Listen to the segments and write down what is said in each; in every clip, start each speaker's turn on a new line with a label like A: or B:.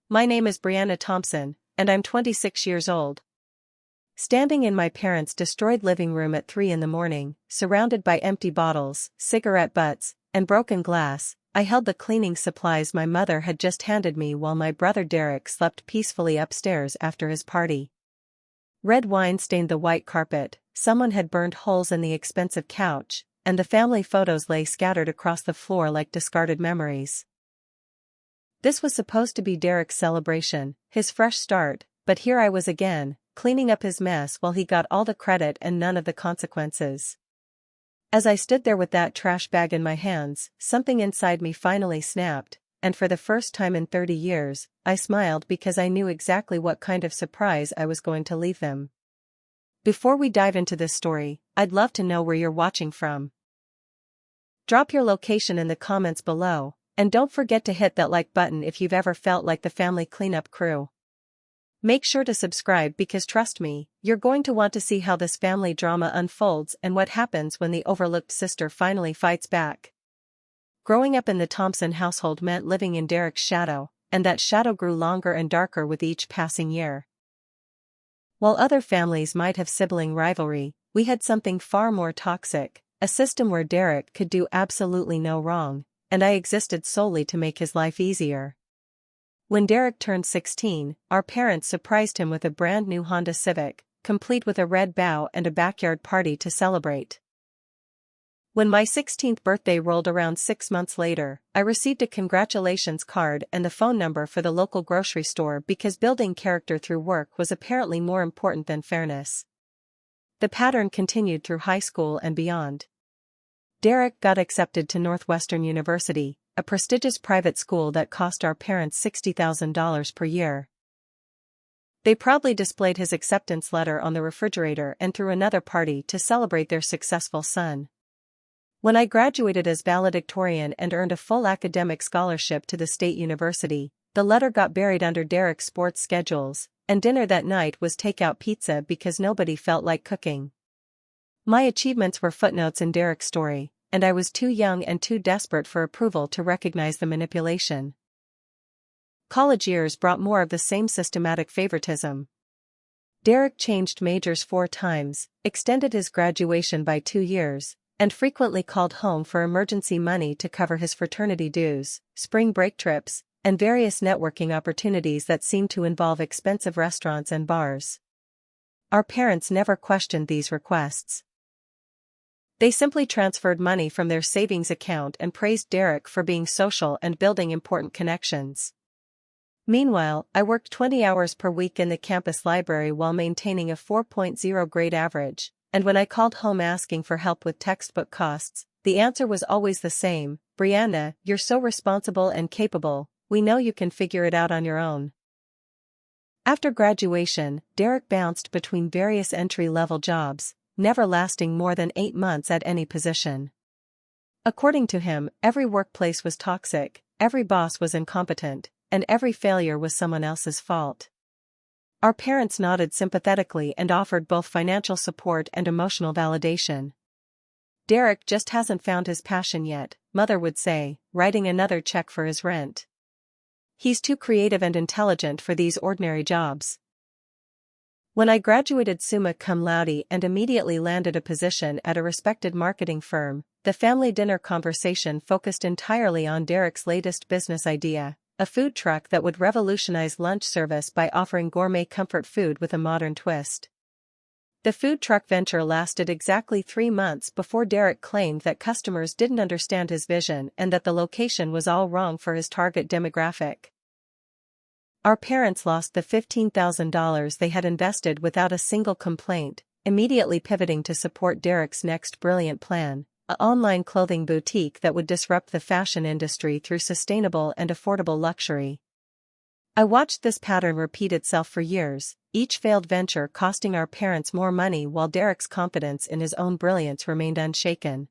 A: My name is Brianna Thompson, and I'm 26 years old. Standing in my parents' destroyed living room at 3 in the morning, surrounded by empty bottles, cigarette butts, and broken glass, I held the cleaning supplies my mother had just handed me while my brother Derek slept peacefully upstairs after his party. Red wine stained the white carpet, someone had burned holes in the expensive couch, and the family photos lay scattered across the floor like discarded memories. This was supposed to be Derek's celebration, his fresh start, but here I was again, cleaning up his mess while he got all the credit and none of the consequences. As I stood there with that trash bag in my hands, something inside me finally snapped, and for the first time in 30 years, I smiled because I knew exactly what kind of surprise I was going to leave them. Before we dive into this story, I'd love to know where you're watching from. Drop your location in the comments below, and don't forget to hit that like button if you've ever felt like the family cleanup crew. Make sure to subscribe because trust me, you're going to want to see how this family drama unfolds and what happens when the overlooked sister finally fights back. Growing up in the Thompson household meant living in Derek's shadow, and that shadow grew longer and darker with each passing year. While other families might have sibling rivalry, we had something far more toxic, a system where Derek could do absolutely no wrong, and I existed solely to make his life easier. When Derek turned 16, our parents surprised him with a brand new Honda Civic, complete with a red bow and a backyard party to celebrate. When my 16th birthday rolled around 6 months later, I received a congratulations card and the phone number for the local grocery store because building character through work was apparently more important than fairness. The pattern continued through high school and beyond. Derek got accepted to Northwestern University, a prestigious private school that cost our parents $60,000 per year. They proudly displayed his acceptance letter on the refrigerator and threw another party to celebrate their successful son. When I graduated as valedictorian and earned a full academic scholarship to the state university, the letter got buried under Derek's sports schedules, and dinner that night was takeout pizza because nobody felt like cooking. My achievements were footnotes in Derek's story, and I was too young and too desperate for approval to recognize the manipulation. College years brought more of the same systematic favoritism. Derek changed majors 4 times, extended his graduation by 2 years, and frequently called home for emergency money to cover his fraternity dues, spring break trips, and various networking opportunities that seemed to involve expensive restaurants and bars. Our parents never questioned these requests. They simply transferred money from their savings account and praised Derek for being social and building important connections. Meanwhile, I worked 20 hours per week in the campus library while maintaining a 4.0 grade average, and when I called home asking for help with textbook costs, the answer was always the same: "Brianna, you're so responsible and capable, we know you can figure it out on your own." After graduation, Derek bounced between various entry-level jobs, never lasting more than 8 months at any position. According to him, every workplace was toxic, every boss was incompetent, and every failure was someone else's fault. Our parents nodded sympathetically and offered both financial support and emotional validation. "Derek just hasn't found his passion yet," Mother would say, writing another check for his rent. "He's too creative and intelligent for these ordinary jobs." When I graduated summa cum laude and immediately landed a position at a respected marketing firm, the family dinner conversation focused entirely on Derek's latest business idea, a food truck that would revolutionize lunch service by offering gourmet comfort food with a modern twist. The food truck venture lasted exactly 3 months before Derek claimed that customers didn't understand his vision and that the location was all wrong for his target demographic. Our parents lost the $15,000 they had invested without a single complaint, immediately pivoting to support Derek's next brilliant plan, an online clothing boutique that would disrupt the fashion industry through sustainable and affordable luxury. I watched this pattern repeat itself for years, each failed venture costing our parents more money while Derek's confidence in his own brilliance remained unshaken.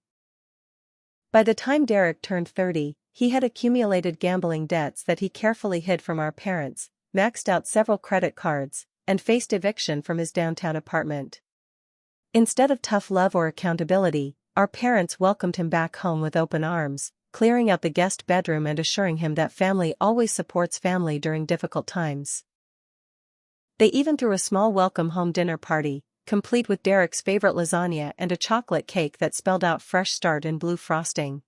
A: By the time Derek turned 30, he had accumulated gambling debts that he carefully hid from our parents, maxed out several credit cards, and faced eviction from his downtown apartment. Instead of tough love or accountability, our parents welcomed him back home with open arms, clearing out the guest bedroom and assuring him that family always supports family during difficult times. They even threw a small welcome home dinner party, complete with Derek's favorite lasagna and a chocolate cake that spelled out "Fresh Start" in blue frosting.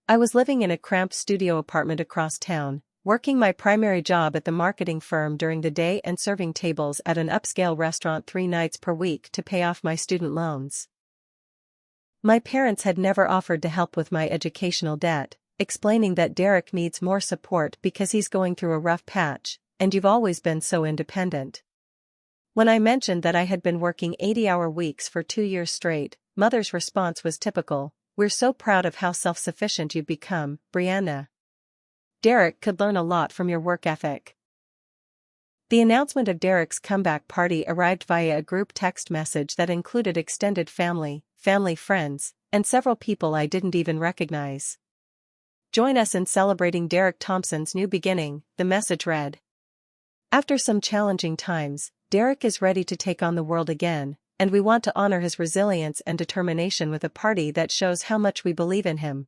A: I was living in a cramped studio apartment across town, working my primary job at the marketing firm during the day and serving tables at an upscale restaurant 3 nights per week to pay off my student loans. My parents had never offered to help with my educational debt, explaining that Derek needs more support because he's going through a rough patch, and you've always been so independent. When I mentioned that I had been working 80-hour weeks for 2 years straight, Mother's response was typical: "We're so proud of how self-sufficient you've become, Brianna. Derek could learn a lot from your work ethic." The announcement of Derek's comeback party arrived via a group text message that included extended family friends, and several people I didn't even recognize. "Join us in celebrating Derek Thompson's new beginning," the message read. "After some challenging times, Derek is ready to take on the world again, and we want to honor his resilience and determination with a party that shows how much we believe in him."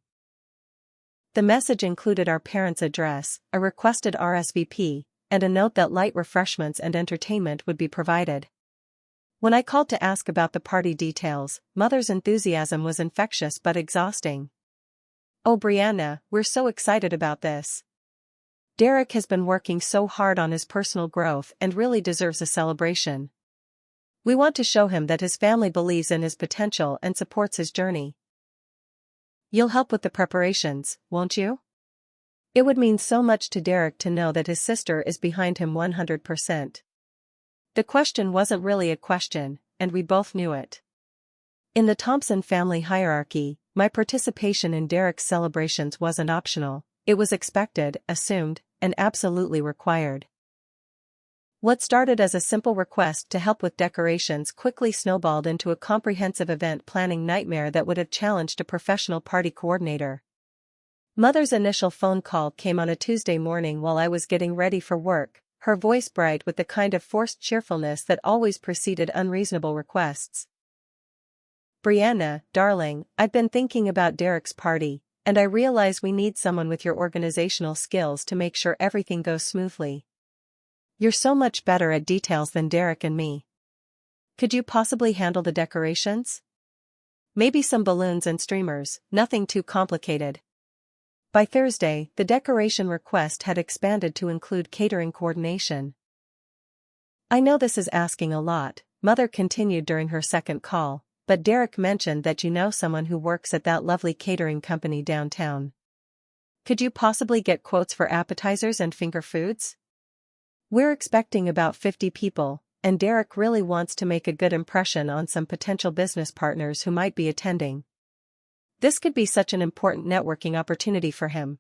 A: The message included our parents' address, a requested RSVP, and a note that light refreshments and entertainment would be provided. When I called to ask about the party details, Mother's enthusiasm was infectious but exhausting. "Oh Brianna, we're so excited about this. Derek has been working so hard on his personal growth and really deserves a celebration. We want to show him that his family believes in his potential and supports his journey. You'll help with the preparations, won't you? It would mean so much to Derek to know that his sister is behind him 100%. The question wasn't really a question, and we both knew it. In the Thompson family hierarchy, my participation in Derek's celebrations wasn't optional, it was expected, assumed, and absolutely required. What started as a simple request to help with decorations quickly snowballed into a comprehensive event planning nightmare that would have challenged a professional party coordinator. Mother's initial phone call came on a Tuesday morning while I was getting ready for work, her voice bright with the kind of forced cheerfulness that always preceded unreasonable requests. "Brianna, darling, I've been thinking about Derek's party, and I realize we need someone with your organizational skills to make sure everything goes smoothly. You're so much better at details than Derek and me. Could you possibly handle the decorations? Maybe some balloons and streamers, nothing too complicated." By Thursday, the decoration request had expanded to include catering coordination. "I know this is asking a lot," Mother continued during her second call, "but Derek mentioned that you know someone who works at that lovely catering company downtown. Could you possibly get quotes for appetizers and finger foods? We're expecting about 50 people, and Derek really wants to make a good impression on some potential business partners who might be attending. This could be such an important networking opportunity for him."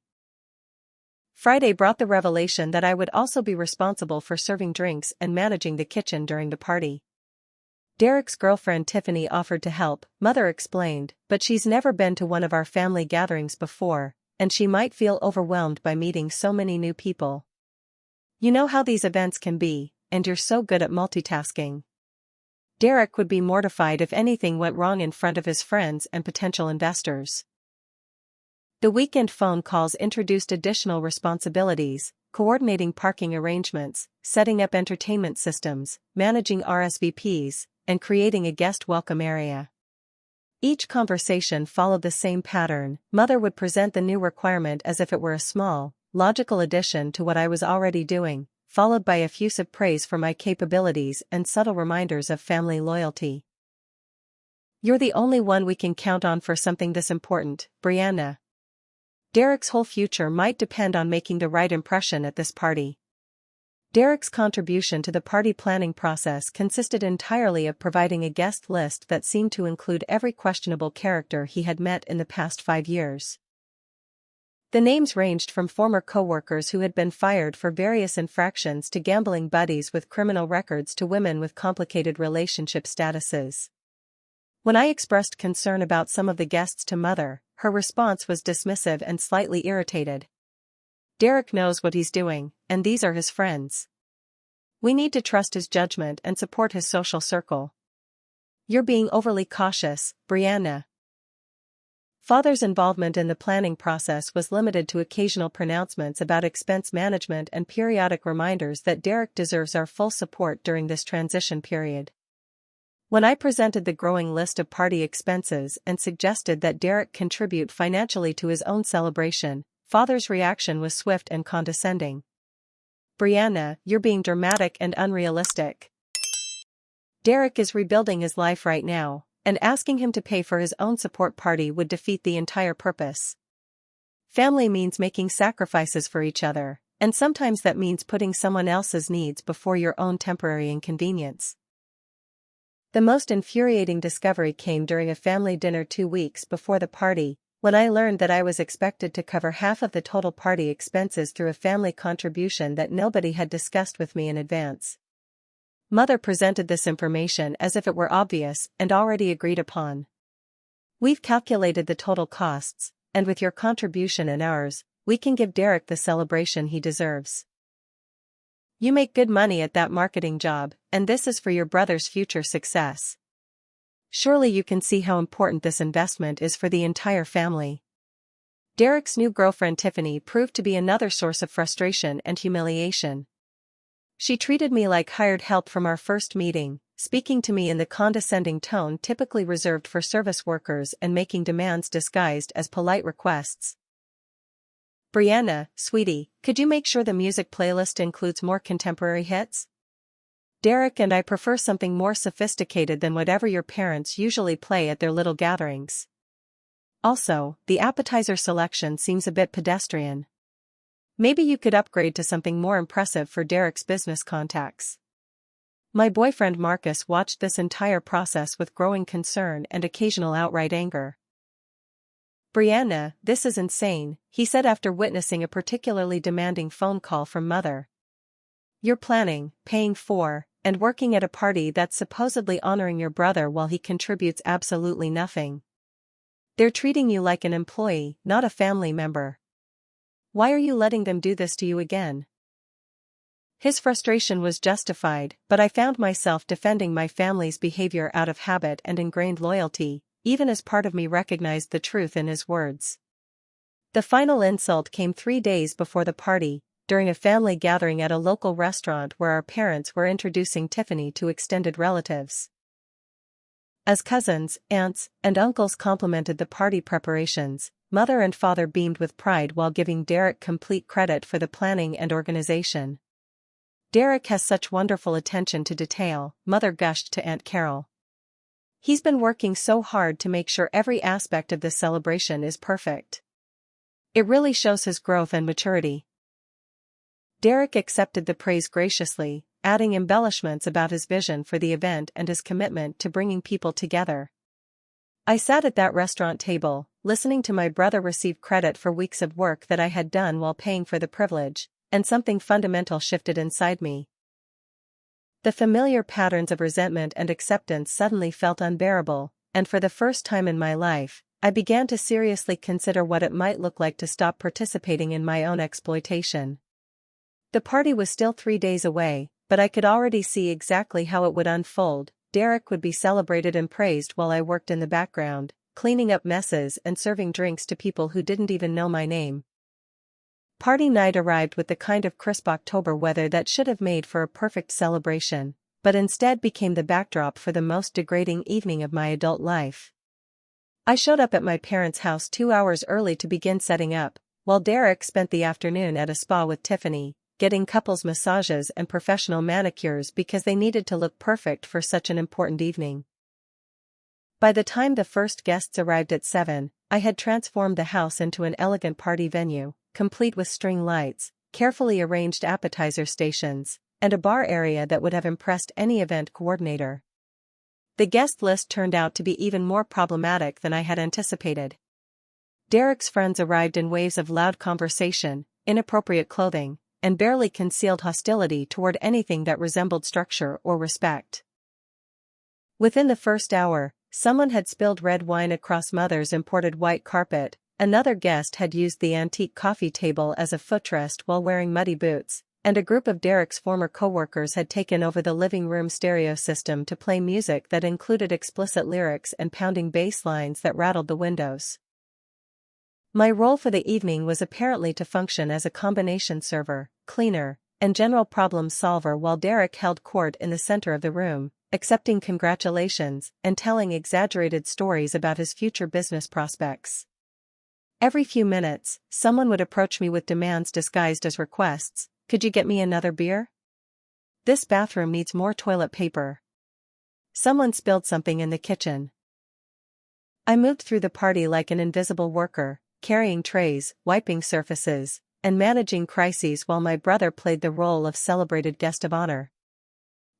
A: Friday brought the revelation that I would also be responsible for serving drinks and managing the kitchen during the party. Derek's girlfriend Tiffany offered to help, Mother explained, but she's never been to one of our family gatherings before, and she might feel overwhelmed by meeting so many new people. "You know how these events can be, and you're so good at multitasking. Derek would be mortified if anything went wrong in front of his friends and potential investors." The weekend phone calls introduced additional responsibilities, coordinating parking arrangements, setting up entertainment systems, managing RSVPs, and creating a guest welcome area. Each conversation followed the same pattern. Mother would present the new requirement as if it were a small, logical addition to what I was already doing, followed by effusive praise for my capabilities and subtle reminders of family loyalty. "You're the only one we can count on for something this important, Brianna. Derek's whole future might depend on making the right impression at this party." Derek's contribution to the party planning process consisted entirely of providing a guest list that seemed to include every questionable character he had met in the past 5 years. The names ranged from former co-workers who had been fired for various infractions to gambling buddies with criminal records to women with complicated relationship statuses. When I expressed concern about some of the guests to Mother, her response was dismissive and slightly irritated. "Derek knows what he's doing, and these are his friends. We need to trust his judgment and support his social circle. You're being overly cautious, Brianna." Father's involvement in the planning process was limited to occasional pronouncements about expense management and periodic reminders that Derek deserves our full support during this transition period. When I presented the growing list of party expenses and suggested that Derek contribute financially to his own celebration, Father's reaction was swift and condescending. "Brianna, you're being dramatic and unrealistic. Derek is rebuilding his life right now, and asking him to pay for his own support party would defeat the entire purpose. Family means making sacrifices for each other, and sometimes that means putting someone else's needs before your own temporary inconvenience." The most infuriating discovery came during a family dinner 2 weeks before the party, when I learned that I was expected to cover half of the total party expenses through a family contribution that nobody had discussed with me in advance. Mother presented this information as if it were obvious and already agreed upon. "We've calculated the total costs, and with your contribution and ours, we can give Derek the celebration he deserves. You make good money at that marketing job, and this is for your brother's future success. Surely you can see how important this investment is for the entire family." Derek's new girlfriend Tiffany proved to be another source of frustration and humiliation. She treated me like hired help from our first meeting, speaking to me in the condescending tone typically reserved for service workers and making demands disguised as polite requests. "Brianna, sweetie, could you make sure the music playlist includes more contemporary hits? Derek and I prefer something more sophisticated than whatever your parents usually play at their little gatherings. Also, the appetizer selection seems a bit pedestrian. Maybe you could upgrade to something more impressive for Derek's business contacts." My boyfriend Marcus watched this entire process with growing concern and occasional outright anger. "Brianna, this is insane," he said after witnessing a particularly demanding phone call from Mother. "You're planning, paying for, and working at a party that's supposedly honoring your brother while he contributes absolutely nothing. They're treating you like an employee, not a family member. Why are you letting them do this to you again?" His frustration was justified, but I found myself defending my family's behavior out of habit and ingrained loyalty, even as part of me recognized the truth in his words. The final insult came 3 days before the party, during a family gathering at a local restaurant where our parents were introducing Tiffany to extended relatives. As cousins, aunts, and uncles complimented the party preparations, Mother and Father beamed with pride while giving Derek complete credit for the planning and organization. "Derek has such wonderful attention to detail," Mother gushed to Aunt Carol. "He's been working so hard to make sure every aspect of this celebration is perfect. It really shows his growth and maturity." Derek accepted the praise graciously, adding embellishments about his vision for the event and his commitment to bringing people together. I sat at that restaurant table, listening to my brother receive credit for weeks of work that I had done while paying for the privilege, and something fundamental shifted inside me. The familiar patterns of resentment and acceptance suddenly felt unbearable, and for the first time in my life, I began to seriously consider what it might look like to stop participating in my own exploitation. The party was still 3 days away, but I could already see exactly how it would unfold. Derek would be celebrated and praised while I worked in the background, cleaning up messes and serving drinks to people who didn't even know my name. Party night arrived with the kind of crisp October weather that should have made for a perfect celebration, but instead became the backdrop for the most degrading evening of my adult life. I showed up at my parents' house 2 hours early to begin setting up, while Derek spent the afternoon at a spa with Tiffany, getting couples massages and professional manicures because they needed to look perfect for such an important evening. By the time the first guests arrived at 7, I had transformed the house into an elegant party venue, complete with string lights, carefully arranged appetizer stations, and a bar area that would have impressed any event coordinator. The guest list turned out to be even more problematic than I had anticipated. Derek's friends arrived in waves of loud conversation, inappropriate clothing, and barely concealed hostility toward anything that resembled structure or respect. Within the first hour, someone had spilled red wine across Mother's imported white carpet, another guest had used the antique coffee table as a footrest while wearing muddy boots, and a group of Derek's former coworkers had taken over the living room stereo system to play music that included explicit lyrics and pounding bass lines that rattled the windows. My role for the evening was apparently to function as a combination server, cleaner, and general problem solver while Derek held court in the center of the room, accepting congratulations and telling exaggerated stories about his future business prospects. Every few minutes, someone would approach me with demands disguised as requests. Could you get me another beer? This bathroom needs more toilet paper. Someone spilled something in the kitchen. I moved through the party like an invisible worker, carrying trays, wiping surfaces, and managing crises while my brother played the role of celebrated guest of honor.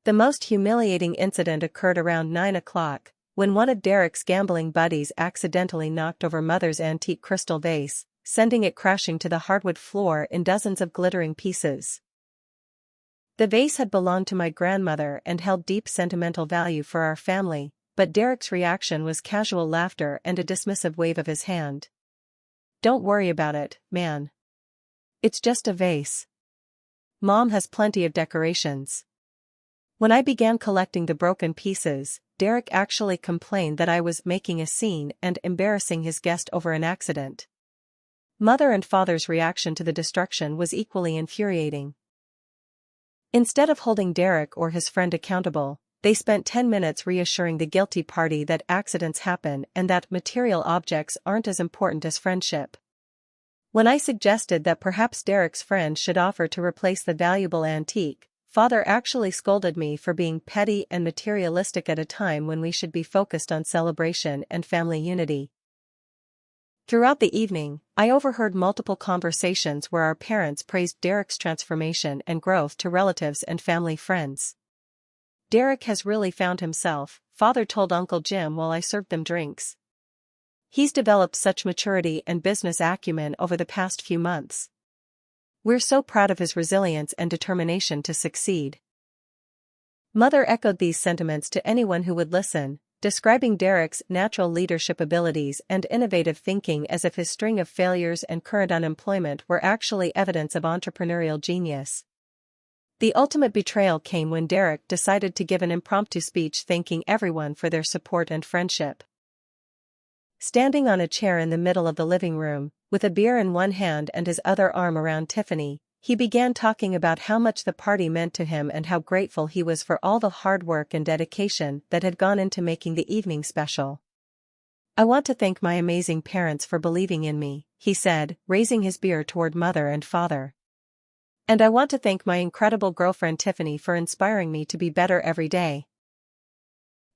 A: The most humiliating incident occurred around 9 o'clock, when one of Derek's gambling buddies accidentally knocked over Mother's antique crystal vase, sending it crashing to the hardwood floor in dozens of glittering pieces. The vase had belonged to my grandmother and held deep sentimental value for our family, but Derek's reaction was casual laughter and a dismissive wave of his hand. "Don't worry about it, man. It's just a vase. Mom has plenty of decorations." When I began collecting the broken pieces, Derek actually complained that I was making a scene and embarrassing his guest over an accident. Mother and father's reaction to the destruction was equally infuriating. Instead of holding Derek or his friend accountable, they spent 10 minutes reassuring the guilty party that accidents happen and that material objects aren't as important as friendship. When I suggested that perhaps Derek's friend should offer to replace the valuable antique, Father actually scolded me for being petty and materialistic at a time when we should be focused on celebration and family unity. Throughout the evening, I overheard multiple conversations where our parents praised Derek's transformation and growth to relatives and family friends. "Derek has really found himself," Father told Uncle Jim while I served them drinks. "He's developed such maturity and business acumen over the past few months. We're so proud of his resilience and determination to succeed." Mother echoed these sentiments to anyone who would listen, describing Derek's natural leadership abilities and innovative thinking as if his string of failures and current unemployment were actually evidence of entrepreneurial genius. The ultimate betrayal came when Derek decided to give an impromptu speech thanking everyone for their support and friendship. Standing on a chair in the middle of the living room, with a beer in one hand and his other arm around Tiffany, he began talking about how much the party meant to him and how grateful he was for all the hard work and dedication that had gone into making the evening special. "I want to thank my amazing parents for believing in me," he said, raising his beer toward Mother and Father. "And I want to thank my incredible girlfriend Tiffany for inspiring me to be better every day."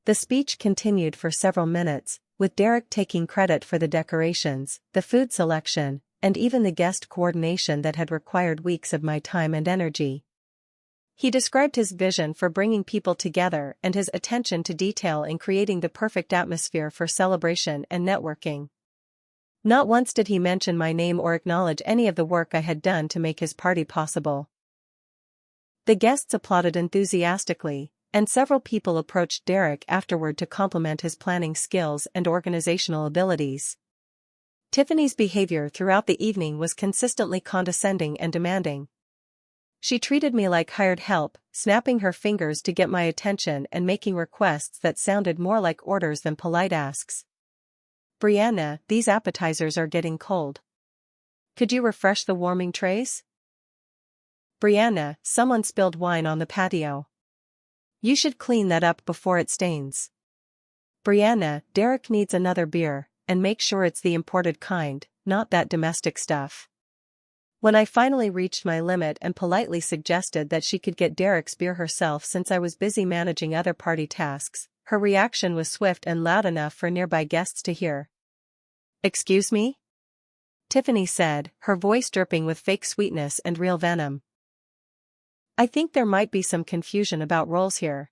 A: The speech continued for several minutes, with Derek taking credit for the decorations, the food selection, and even the guest coordination that had required weeks of my time and energy. He described his vision for bringing people together and his attention to detail in creating the perfect atmosphere for celebration and networking. Not once did he mention my name or acknowledge any of the work I had done to make his party possible. The guests applauded enthusiastically, and several people approached Derek afterward to compliment his planning skills and organizational abilities. Tiffany's behavior throughout the evening was consistently condescending and demanding. She treated me like hired help, snapping her fingers to get my attention and making requests that sounded more like orders than polite asks. "Brianna, these appetizers are getting cold. Could you refresh the warming trays?" "Brianna, someone spilled wine on the patio. You should clean that up before it stains." "Brianna, Derek needs another beer, and make sure it's the imported kind, not that domestic stuff." When I finally reached my limit and politely suggested that she could get Derek's beer herself since I was busy managing other party tasks, her reaction was swift and loud enough for nearby guests to hear. "Excuse me?" Tiffany said, her voice dripping with fake sweetness and real venom. "I think there might be some confusion about roles here.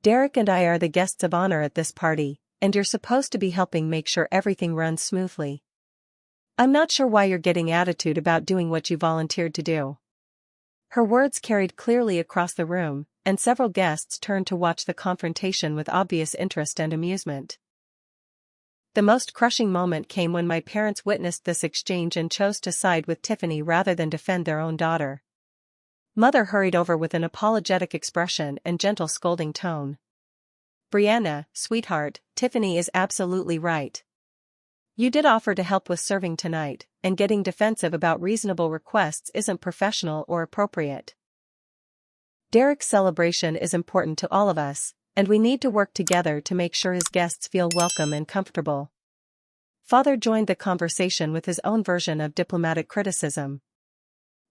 A: Derek and I are the guests of honor at this party, and you're supposed to be helping make sure everything runs smoothly. I'm not sure why you're getting attitude about doing what you volunteered to do." Her words carried clearly across the room, and several guests turned to watch the confrontation with obvious interest and amusement. The most crushing moment came when my parents witnessed this exchange and chose to side with Tiffany rather than defend their own daughter. Mother hurried over with an apologetic expression and gentle scolding tone. "Brianna, sweetheart, Tiffany is absolutely right. You did offer to help with serving tonight, and getting defensive about reasonable requests isn't professional or appropriate. Derek's celebration is important to all of us, and we need to work together to make sure his guests feel welcome and comfortable. Father joined the conversation with his own version of diplomatic criticism.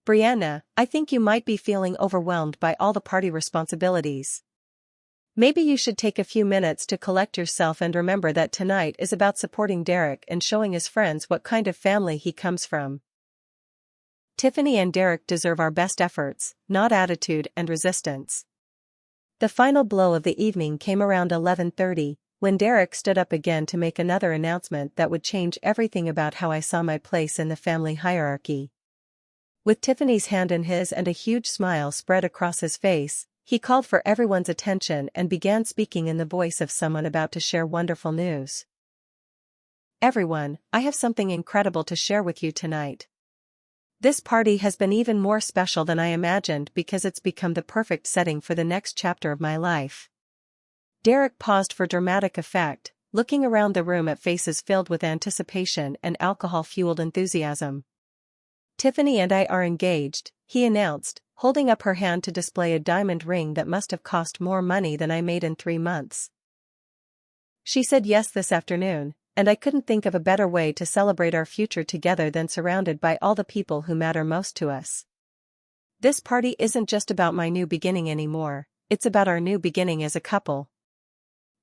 A: Brianna, I think you might be feeling overwhelmed by all the party responsibilities. Maybe you should take a few minutes to collect yourself and remember that tonight is about supporting Derek and showing his friends what kind of family he comes from. Tiffany and Derek deserve our best efforts, not attitude and resistance. The final blow of the evening came around 11:30, when Derek stood up again to make another announcement that would change everything about how I saw my place in the family hierarchy. With Tiffany's hand in his and a huge smile spread across his face, he called for everyone's attention and began speaking in the voice of someone about to share wonderful news. Everyone, I have something incredible to share with you tonight. This party has been even more special than I imagined because it's become the perfect setting for the next chapter of my life. Derek paused for dramatic effect, looking around the room at faces filled with anticipation and alcohol-fueled enthusiasm. Tiffany and I are engaged, he announced, holding up her hand to display a diamond ring that must have cost more money than I made in 3 months. She said yes this afternoon, and I couldn't think of a better way to celebrate our future together than surrounded by all the people who matter most to us. This party isn't just about my new beginning anymore, it's about our new beginning as a couple.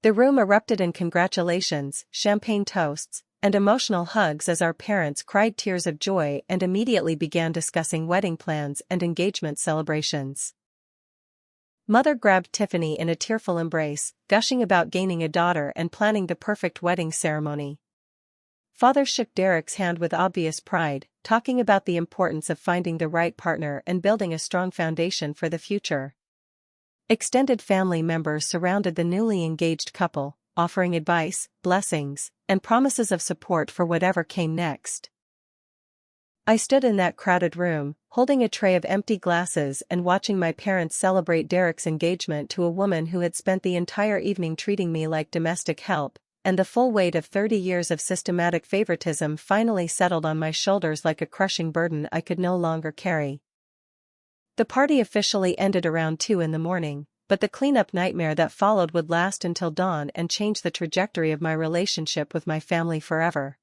A: The room erupted in congratulations, champagne toasts, and emotional hugs as our parents cried tears of joy and immediately began discussing wedding plans and engagement celebrations. Mother grabbed Tiffany in a tearful embrace, gushing about gaining a daughter and planning the perfect wedding ceremony. Father shook Derek's hand with obvious pride, talking about the importance of finding the right partner and building a strong foundation for the future. Extended family members surrounded the newly engaged couple, offering advice, blessings, and promises of support for whatever came next. I stood in that crowded room, holding a tray of empty glasses and watching my parents celebrate Derek's engagement to a woman who had spent the entire evening treating me like domestic help, and the full weight of 30 years of systematic favoritism finally settled on my shoulders like a crushing burden I could no longer carry. The party officially ended around 2 in the morning, but the cleanup nightmare that followed would last until dawn and change the trajectory of my relationship with my family forever.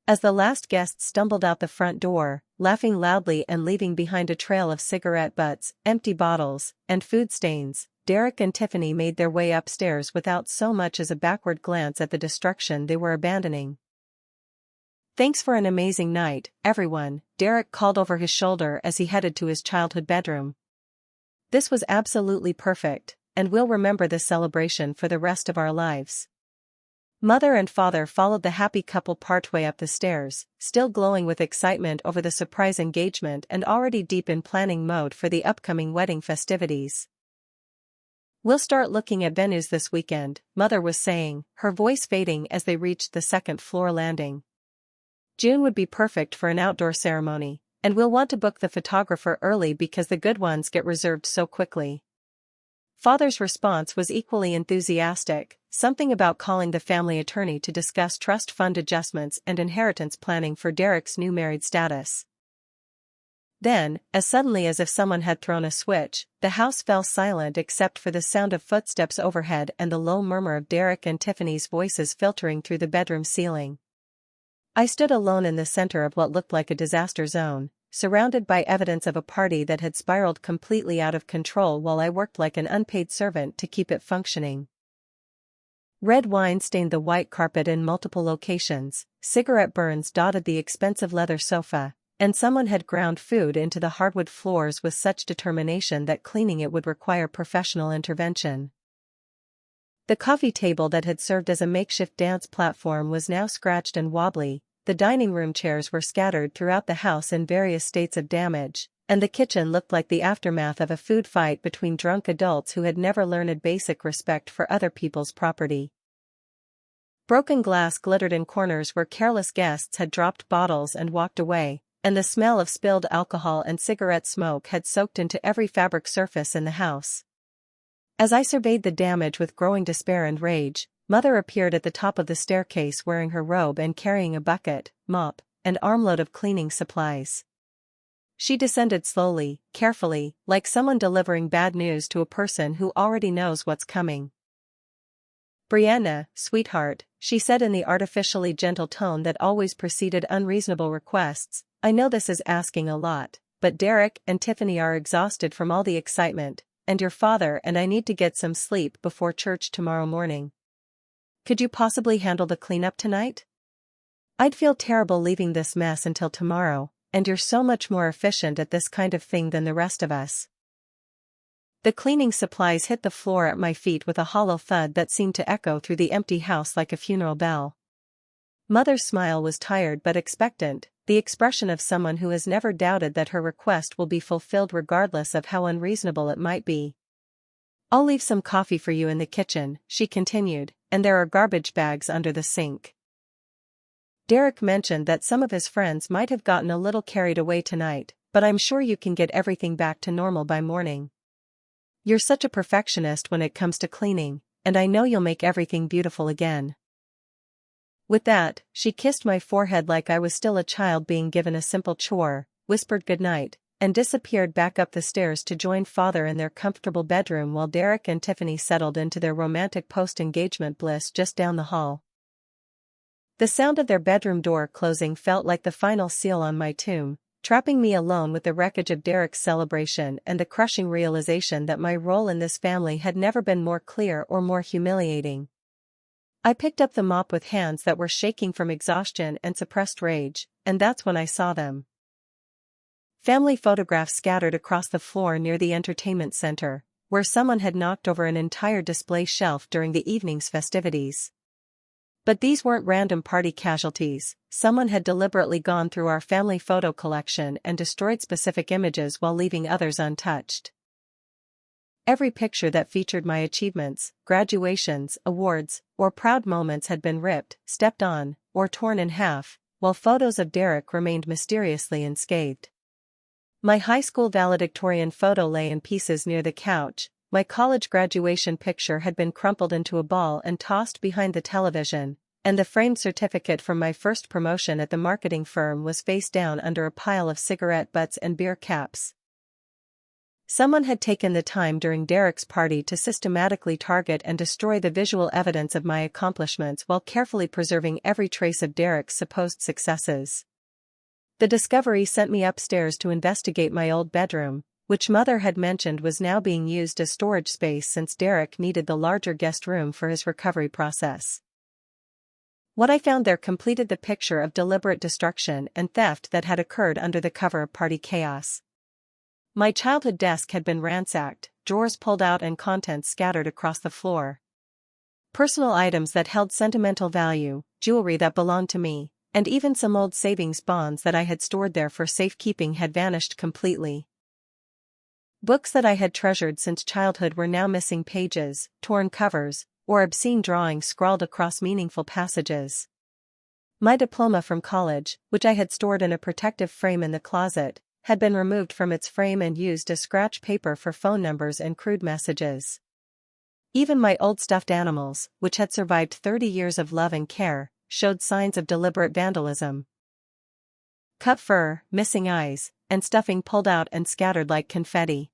A: As the last guest stumbled out the front door, laughing loudly and leaving behind a trail of cigarette butts, empty bottles, and food stains, Derek and Tiffany made their way upstairs without so much as a backward glance at the destruction they were abandoning. "Thanks for an amazing night, everyone," Derek called over his shoulder as he headed to his childhood bedroom. "This was absolutely perfect, and we'll remember this celebration for the rest of our lives." Mother and father followed the happy couple partway up the stairs, still glowing with excitement over the surprise engagement and already deep in planning mode for the upcoming wedding festivities. "We'll start looking at venues this weekend," Mother was saying, her voice fading as they reached the second-floor landing. "June would be perfect for an outdoor ceremony, and we'll want to book the photographer early because the good ones get reserved so quickly." Father's response was equally enthusiastic, something about calling the family attorney to discuss trust fund adjustments and inheritance planning for Derek's new married status. Then, as suddenly as if someone had thrown a switch, the house fell silent except for the sound of footsteps overhead and the low murmur of Derek and Tiffany's voices filtering through the bedroom ceiling. I stood alone in the center of what looked like a disaster zone, surrounded by evidence of a party that had spiraled completely out of control while I worked like an unpaid servant to keep it functioning. Red wine stained the white carpet in multiple locations, cigarette burns dotted the expensive leather sofa, and someone had ground food into the hardwood floors with such determination that cleaning it would require professional intervention. The coffee table that had served as a makeshift dance platform was now scratched and wobbly. The dining room chairs were scattered throughout the house in various states of damage, and the kitchen looked like the aftermath of a food fight between drunk adults who had never learned basic respect for other people's property. Broken glass glittered in corners where careless guests had dropped bottles and walked away, and the smell of spilled alcohol and cigarette smoke had soaked into every fabric surface in the house. As I surveyed the damage with growing despair and rage, Mother appeared at the top of the staircase wearing her robe and carrying a bucket, mop, and armload of cleaning supplies. She descended slowly, carefully, like someone delivering bad news to a person who already knows what's coming. "Brianna, sweetheart," she said in the artificially gentle tone that always preceded unreasonable requests, "I know this is asking a lot, but Derek and Tiffany are exhausted from all the excitement, and your father and I need to get some sleep before church tomorrow morning. Could you possibly handle the cleanup tonight? I'd feel terrible leaving this mess until tomorrow, and you're so much more efficient at this kind of thing than the rest of us." The cleaning supplies hit the floor at my feet with a hollow thud that seemed to echo through the empty house like a funeral bell. Mother's smile was tired but expectant, the expression of someone who has never doubted that her request will be fulfilled regardless of how unreasonable it might be. "I'll leave some coffee for you in the kitchen," she continued, "and there are garbage bags under the sink. Derek mentioned that some of his friends might have gotten a little carried away tonight, but I'm sure you can get everything back to normal by morning. You're such a perfectionist when it comes to cleaning, and I know you'll make everything beautiful again." With that, she kissed my forehead like I was still a child being given a simple chore, whispered goodnight, and disappeared back up the stairs to join Father in their comfortable bedroom while Derek and Tiffany settled into their romantic post-engagement bliss just down the hall. The sound of their bedroom door closing felt like the final seal on my tomb, trapping me alone with the wreckage of Derek's celebration and the crushing realization that my role in this family had never been more clear or more humiliating. I picked up the mop with hands that were shaking from exhaustion and suppressed rage, and that's when I saw them. Family photographs scattered across the floor near the entertainment center, where someone had knocked over an entire display shelf during the evening's festivities. But these weren't random party casualties. Someone had deliberately gone through our family photo collection and destroyed specific images while leaving others untouched. Every picture that featured my achievements, graduations, awards, or proud moments had been ripped, stepped on, or torn in half, while photos of Derek remained mysteriously unscathed. My high school valedictorian photo lay in pieces near the couch, my college graduation picture had been crumpled into a ball and tossed behind the television, and the framed certificate from my first promotion at the marketing firm was face down under a pile of cigarette butts and beer caps. Someone had taken the time during Derek's party to systematically target and destroy the visual evidence of my accomplishments while carefully preserving every trace of Derek's supposed successes. The discovery sent me upstairs to investigate my old bedroom, which Mother had mentioned was now being used as storage space since Derek needed the larger guest room for his recovery process. What I found there completed the picture of deliberate destruction and theft that had occurred under the cover of party chaos. My childhood desk had been ransacked, drawers pulled out and contents scattered across the floor. Personal items that held sentimental value, jewelry that belonged to me, and even some old savings bonds that I had stored there for safekeeping had vanished completely. Books that I had treasured since childhood were now missing pages, torn covers, or obscene drawings scrawled across meaningful passages. My diploma from college, which I had stored in a protective frame in the closet, had been removed from its frame and used as scratch paper for phone numbers and crude messages. Even my old stuffed animals, which had survived 30 years of love and care, showed signs of deliberate vandalism. Cut fur, missing eyes, and stuffing pulled out and scattered like confetti.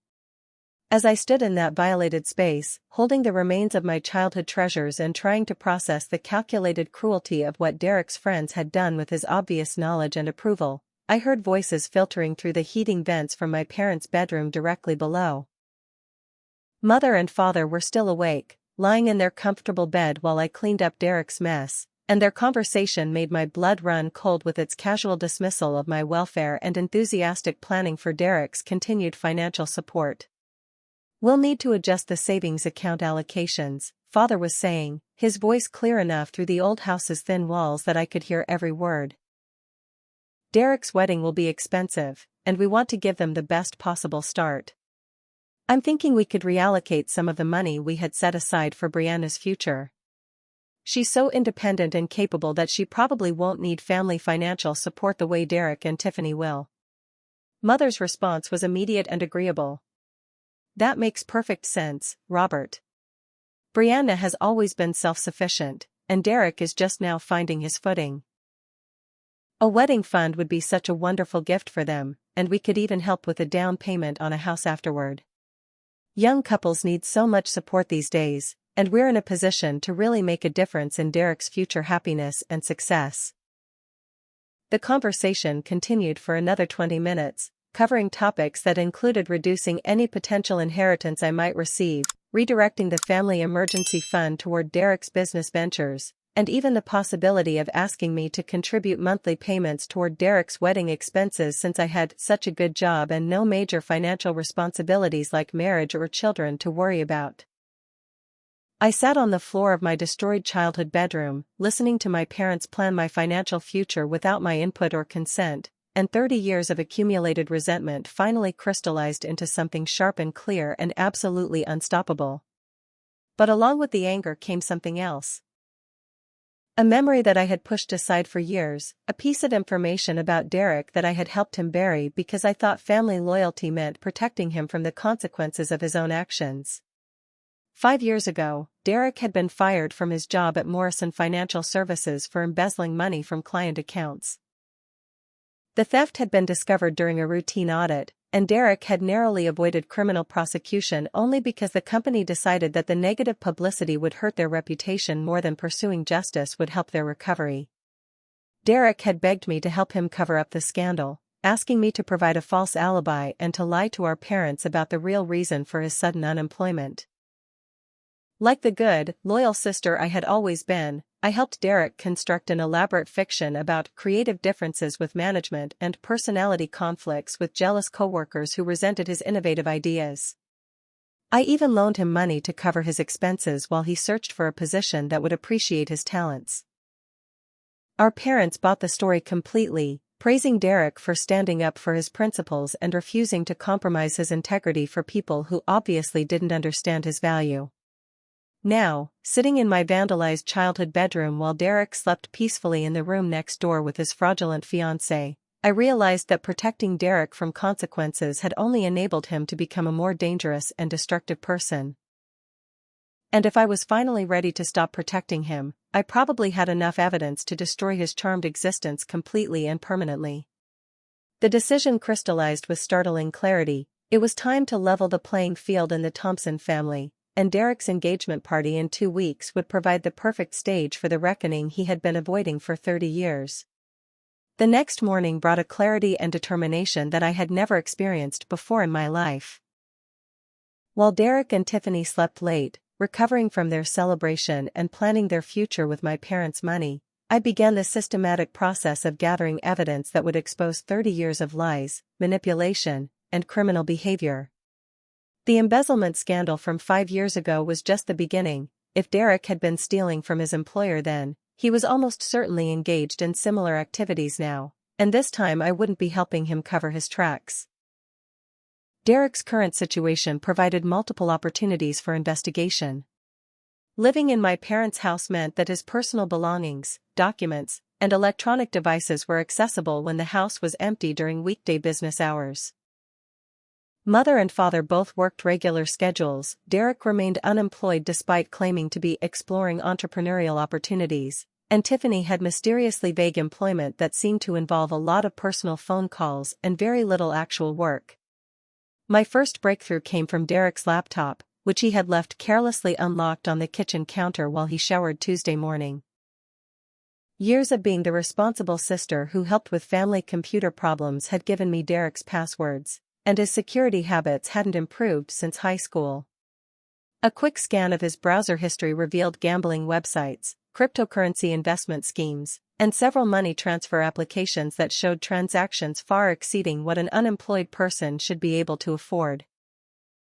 A: As I stood in that violated space, holding the remains of my childhood treasures and trying to process the calculated cruelty of what Derek's friends had done with his obvious knowledge and approval, I heard voices filtering through the heating vents from my parents' bedroom directly below. Mother and Father were still awake, lying in their comfortable bed while I cleaned up Derek's mess, and their conversation made my blood run cold with its casual dismissal of my welfare and enthusiastic planning for Derek's continued financial support. "We'll need to adjust the savings account allocations," Father was saying, his voice clear enough through the old house's thin walls that I could hear every word. "Derek's wedding will be expensive, and we want to give them the best possible start. I'm thinking we could reallocate some of the money we had set aside for Brianna's future. She's so independent and capable that she probably won't need family financial support the way Derek and Tiffany will." Mother's response was immediate and agreeable. "That makes perfect sense, Robert. Brianna has always been self-sufficient, and Derek is just now finding his footing. A wedding fund would be such a wonderful gift for them, and we could even help with a down payment on a house afterward. Young couples need so much support these days, and we're in a position to really make a difference in Derek's future happiness and success. The conversation continued for another 20 minutes, covering topics that included reducing any potential inheritance I might receive, redirecting the family emergency fund toward Derek's business ventures, and even the possibility of asking me to contribute monthly payments toward Derek's wedding expenses since I had such a good job and no major financial responsibilities like marriage or children to worry about. I sat on the floor of my destroyed childhood bedroom, listening to my parents plan my financial future without my input or consent, and 30 years of accumulated resentment finally crystallized into something sharp and clear and absolutely unstoppable. But along with the anger came something else. A memory that I had pushed aside for years, a piece of information about Derek that I had helped him bury because I thought family loyalty meant protecting him from the consequences of his own actions. 5 years ago, Derek had been fired from his job at Morrison Financial Services for embezzling money from client accounts. The theft had been discovered during a routine audit, and Derek had narrowly avoided criminal prosecution only because the company decided that the negative publicity would hurt their reputation more than pursuing justice would help their recovery. Derek had begged me to help him cover up the scandal, asking me to provide a false alibi and to lie to our parents about the real reason for his sudden unemployment. Like the good, loyal sister I had always been, I helped Derek construct an elaborate fiction about creative differences with management and personality conflicts with jealous coworkers who resented his innovative ideas. I even loaned him money to cover his expenses while he searched for a position that would appreciate his talents. Our parents bought the story completely, praising Derek for standing up for his principles and refusing to compromise his integrity for people who obviously didn't understand his value. Now, sitting in my vandalized childhood bedroom while Derek slept peacefully in the room next door with his fraudulent fiancée, I realized that protecting Derek from consequences had only enabled him to become a more dangerous and destructive person. And if I was finally ready to stop protecting him, I probably had enough evidence to destroy his charmed existence completely and permanently. The decision crystallized with startling clarity. It was time to level the playing field in the Thompson family, and Derek's engagement party in 2 weeks would provide the perfect stage for the reckoning he had been avoiding for 30 years. The next morning brought a clarity and determination that I had never experienced before in my life. While Derek and Tiffany slept late, recovering from their celebration and planning their future with my parents' money, I began the systematic process of gathering evidence that would expose 30 years of lies, manipulation, and criminal behavior. The embezzlement scandal from 5 years ago was just the beginning. If Derek had been stealing from his employer then, he was almost certainly engaged in similar activities now, and this time I wouldn't be helping him cover his tracks. Derek's current situation provided multiple opportunities for investigation. Living in my parents' house meant that his personal belongings, documents, and electronic devices were accessible when the house was empty during weekday business hours. Mother and father both worked regular schedules. Derek remained unemployed despite claiming to be exploring entrepreneurial opportunities, and Tiffany had mysteriously vague employment that seemed to involve a lot of personal phone calls and very little actual work. My first breakthrough came from Derek's laptop, which he had left carelessly unlocked on the kitchen counter while he showered Tuesday morning. Years of being the responsible sister who helped with family computer problems had given me Derek's passwords, and his security habits hadn't improved since high school. A quick scan of his browser history revealed gambling websites, cryptocurrency investment schemes, and several money transfer applications that showed transactions far exceeding what an unemployed person should be able to afford.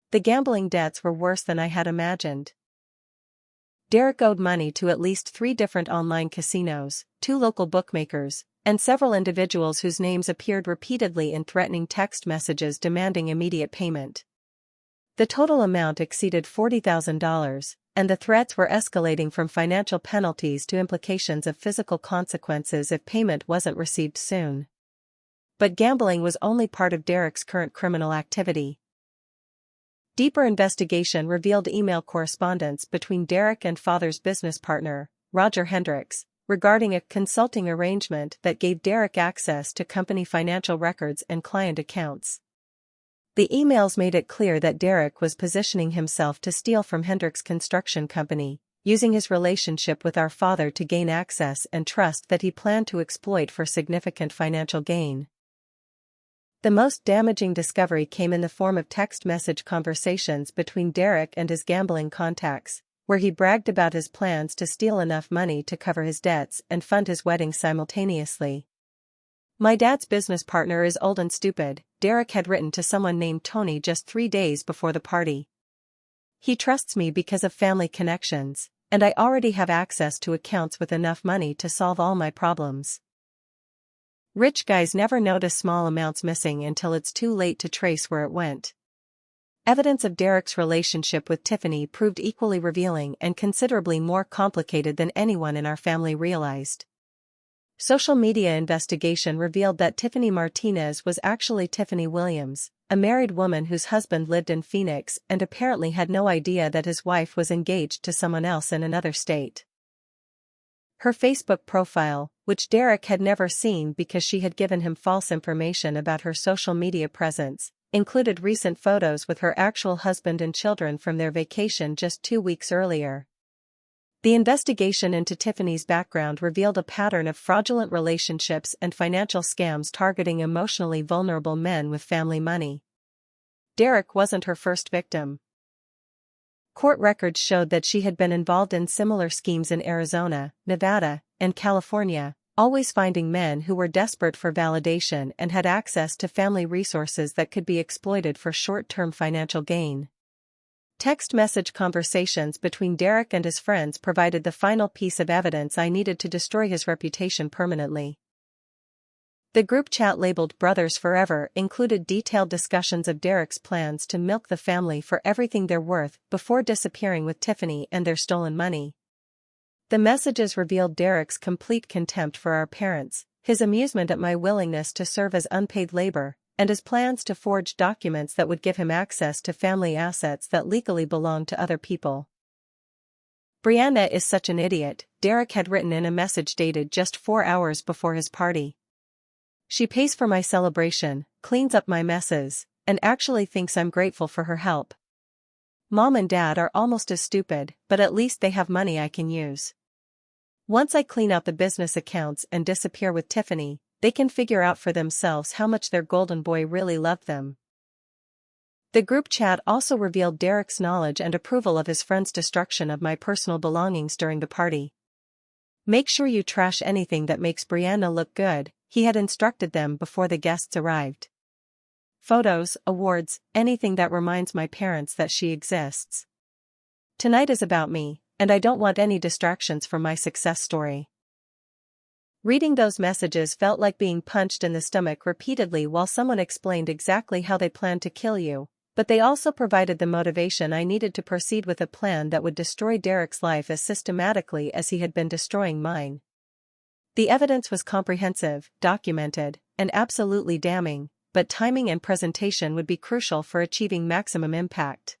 A: The gambling debts were worse than I had imagined. Derek owed money to at least 3 different online casinos, 2 local bookmakers, and several individuals whose names appeared repeatedly in threatening text messages demanding immediate payment. The total amount exceeded $40,000, and the threats were escalating from financial penalties to implications of physical consequences if payment wasn't received soon. But gambling was only part of Derek's current criminal activity. Deeper investigation revealed email correspondence between Derek and father's business partner, Roger Hendricks, regarding a consulting arrangement that gave Derek access to company financial records and client accounts. The emails made it clear that Derek was positioning himself to steal from Hendricks' construction company, using his relationship with our father to gain access and trust that he planned to exploit for significant financial gain. The most damaging discovery came in the form of text message conversations between Derek and his gambling contacts, where he bragged about his plans to steal enough money to cover his debts and fund his wedding simultaneously. "My dad's business partner is old and stupid," Derek had written to someone named Tony just 3 days before the party. "He trusts me because of family connections, and I already have access to accounts with enough money to solve all my problems." Rich guys never notice small amounts missing until it's too late to trace where it went. Evidence of Derek's relationship with Tiffany proved equally revealing and considerably more complicated than anyone in our family realized. Social media investigation revealed that Tiffany Martinez was actually Tiffany Williams, a married woman whose husband lived in Phoenix and apparently had no idea that his wife was engaged to someone else in another state. Her Facebook profile, which Derek had never seen because she had given him false information about her social media presence, included recent photos with her actual husband and children from their vacation just 2 weeks earlier. The investigation into Tiffany's background revealed a pattern of fraudulent relationships and financial scams targeting emotionally vulnerable men with family money. Derek wasn't her first victim. Court records showed that she had been involved in similar schemes in Arizona, Nevada, and California, always finding men who were desperate for validation and had access to family resources that could be exploited for short-term financial gain. Text message conversations between Derek and his friends provided the final piece of evidence I needed to destroy his reputation permanently. The group chat labeled Brothers Forever included detailed discussions of Derek's plans to milk the family for everything they're worth before disappearing with Tiffany and their stolen money. The messages revealed Derek's complete contempt for our parents, his amusement at my willingness to serve as unpaid labor, and his plans to forge documents that would give him access to family assets that legally belonged to other people. "Brianna is such an idiot," Derek had written in a message dated just 4 hours before his party. "She pays for my celebration, cleans up my messes, and actually thinks I'm grateful for her help. Mom and Dad are almost as stupid, but at least they have money I can use. Once I clean out the business accounts and disappear with Tiffany, they can figure out for themselves how much their golden boy really loved them." The group chat also revealed Derek's knowledge and approval of his friend's destruction of my personal belongings during the party. "Make sure you trash anything that makes Brianna look good," he had instructed them before the guests arrived. "Photos, awards, anything that reminds my parents that she exists. Tonight is about me, and I don't want any distractions from my success story." Reading those messages felt like being punched in the stomach repeatedly while someone explained exactly how they planned to kill you, but they also provided the motivation I needed to proceed with a plan that would destroy Derek's life as systematically as he had been destroying mine. The evidence was comprehensive, documented, and absolutely damning, but timing and presentation would be crucial for achieving maximum impact.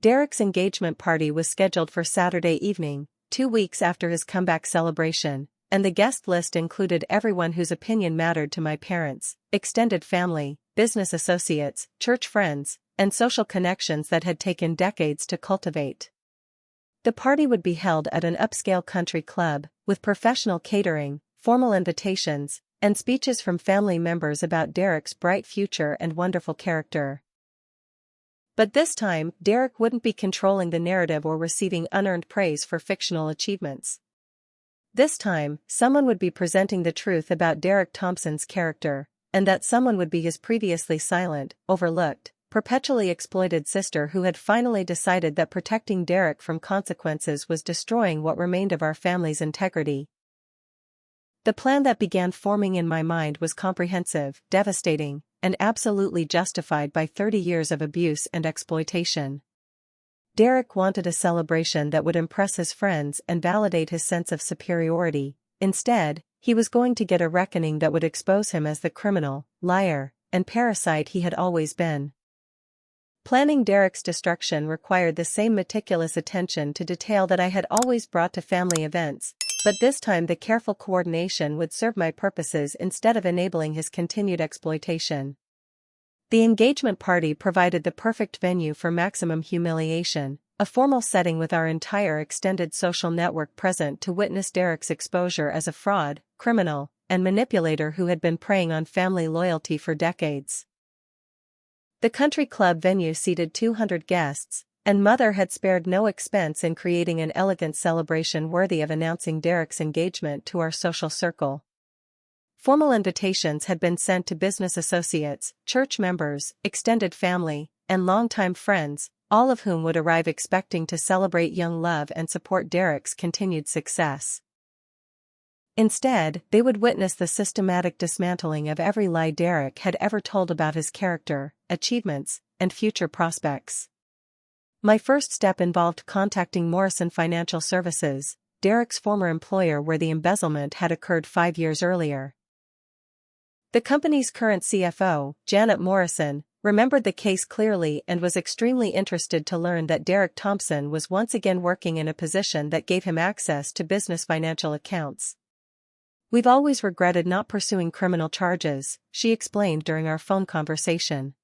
A: Derek's engagement party was scheduled for Saturday evening, 2 weeks after his comeback celebration, and the guest list included everyone whose opinion mattered to my parents, extended family, business associates, church friends, and social connections that had taken decades to cultivate. The party would be held at an upscale country club, with professional catering, formal invitations, and speeches from family members about Derek's bright future and wonderful character. But this time, Derek wouldn't be controlling the narrative or receiving unearned praise for fictional achievements. This time, someone would be presenting the truth about Derek Thompson's character, and that someone would be his previously silent, overlooked, perpetually exploited sister who had finally decided that protecting Derek from consequences was destroying what remained of our family's integrity. The plan that began forming in my mind was comprehensive, devastating, and absolutely justified by 30 years of abuse and exploitation. Derek wanted a celebration that would impress his friends and validate his sense of superiority. Instead, he was going to get a reckoning that would expose him as the criminal, liar, and parasite he had always been. Planning Derek's destruction required the same meticulous attention to detail that I had always brought to family events, but this time the careful coordination would serve my purposes instead of enabling his continued exploitation. The engagement party provided the perfect venue for maximum humiliation, a formal setting with our entire extended social network present to witness Derek's exposure as a fraud, criminal, and manipulator who had been preying on family loyalty for decades. The country club venue seated 200 guests, and Mother had spared no expense in creating an elegant celebration worthy of announcing Derek's engagement to our social circle. Formal invitations had been sent to business associates, church members, extended family, and longtime friends, all of whom would arrive expecting to celebrate young love and support Derek's continued success. Instead, they would witness the systematic dismantling of every lie Derek had ever told about his character, achievements, and future prospects. My first step involved contacting Morrison Financial Services, Derek's former employer where the embezzlement had occurred 5 years earlier. The company's current CFO, Janet Morrison, remembered the case clearly and was extremely interested to learn that Derek Thompson was once again working in a position that gave him access to business financial accounts. "We've always regretted not pursuing criminal charges," she explained during our phone conversation.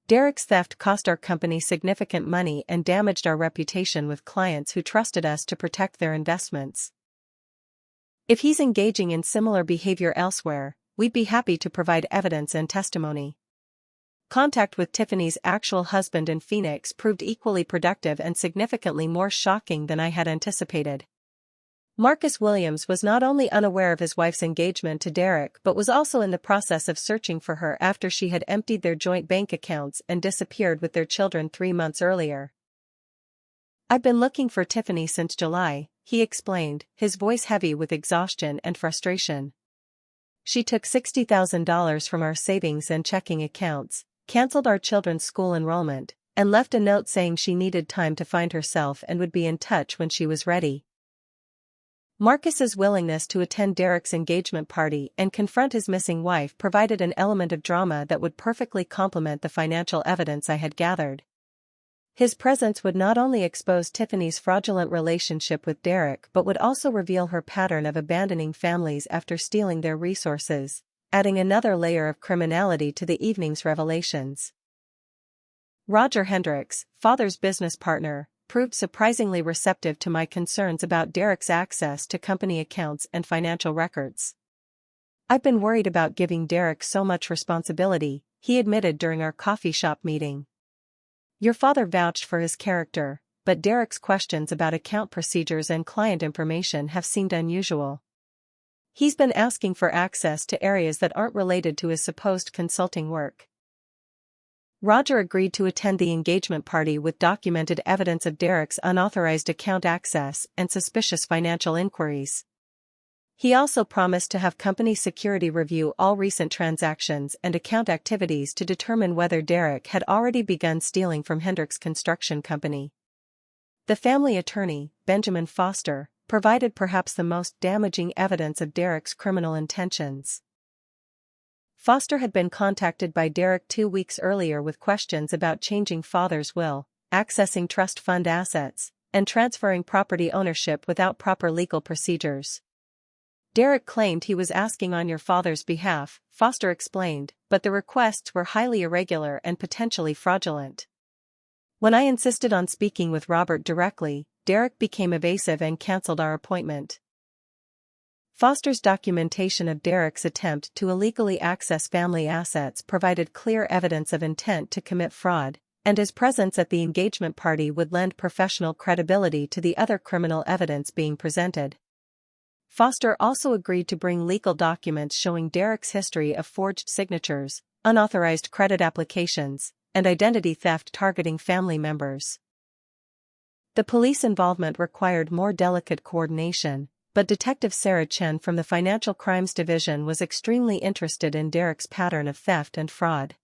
A: "Derek's theft cost our company significant money and damaged our reputation with clients who trusted us to protect their investments. If he's engaging in similar behavior elsewhere, we'd be happy to provide evidence and testimony." Contact with Tiffany's actual husband in Phoenix proved equally productive and significantly more shocking than I had anticipated. Marcus Williams was not only unaware of his wife's engagement to Derek but was also in the process of searching for her after she had emptied their joint bank accounts and disappeared with their children 3 months earlier. "I've been looking for Tiffany since July," he explained, his voice heavy with exhaustion and frustration. "She took $60,000 from our savings and checking accounts, canceled our children's school enrollment, and left a note saying she needed time to find herself and would be in touch when she was ready." Marcus's willingness to attend Derek's engagement party and confront his missing wife provided an element of drama that would perfectly complement the financial evidence I had gathered. His presence would not only expose Tiffany's fraudulent relationship with Derek but would also reveal her pattern of abandoning families after stealing their resources, adding another layer of criminality to the evening's revelations. Roger Hendricks, father's business partner, proved surprisingly receptive to my concerns about Derek's access to company accounts and financial records. "I've been worried about giving Derek so much responsibility," he admitted during our coffee shop meeting. "Your father vouched for his character, but Derek's questions about account procedures and client information have seemed unusual. He's been asking for access to areas that aren't related to his supposed consulting work." Roger agreed to attend the engagement party with documented evidence of Derek's unauthorized account access and suspicious financial inquiries. He also promised to have company security review all recent transactions and account activities to determine whether Derek had already begun stealing from Hendricks Construction Company. The family attorney, Benjamin Foster, provided perhaps the most damaging evidence of Derek's criminal intentions. Foster had been contacted by Derek 2 weeks earlier with questions about changing father's will, accessing trust fund assets, and transferring property ownership without proper legal procedures. "Derek claimed he was asking on your father's behalf," Foster explained, "but the requests were highly irregular and potentially fraudulent. When I insisted on speaking with Robert directly, Derek became evasive and canceled our appointment." Foster's documentation of Derek's attempt to illegally access family assets provided clear evidence of intent to commit fraud, and his presence at the engagement party would lend professional credibility to the other criminal evidence being presented. Foster also agreed to bring legal documents showing Derek's history of forged signatures, unauthorized credit applications, and identity theft targeting family members. The police involvement required more delicate coordination, but Detective Sarah Chen from the Financial Crimes Division was extremely interested in Derek's pattern of theft and fraud.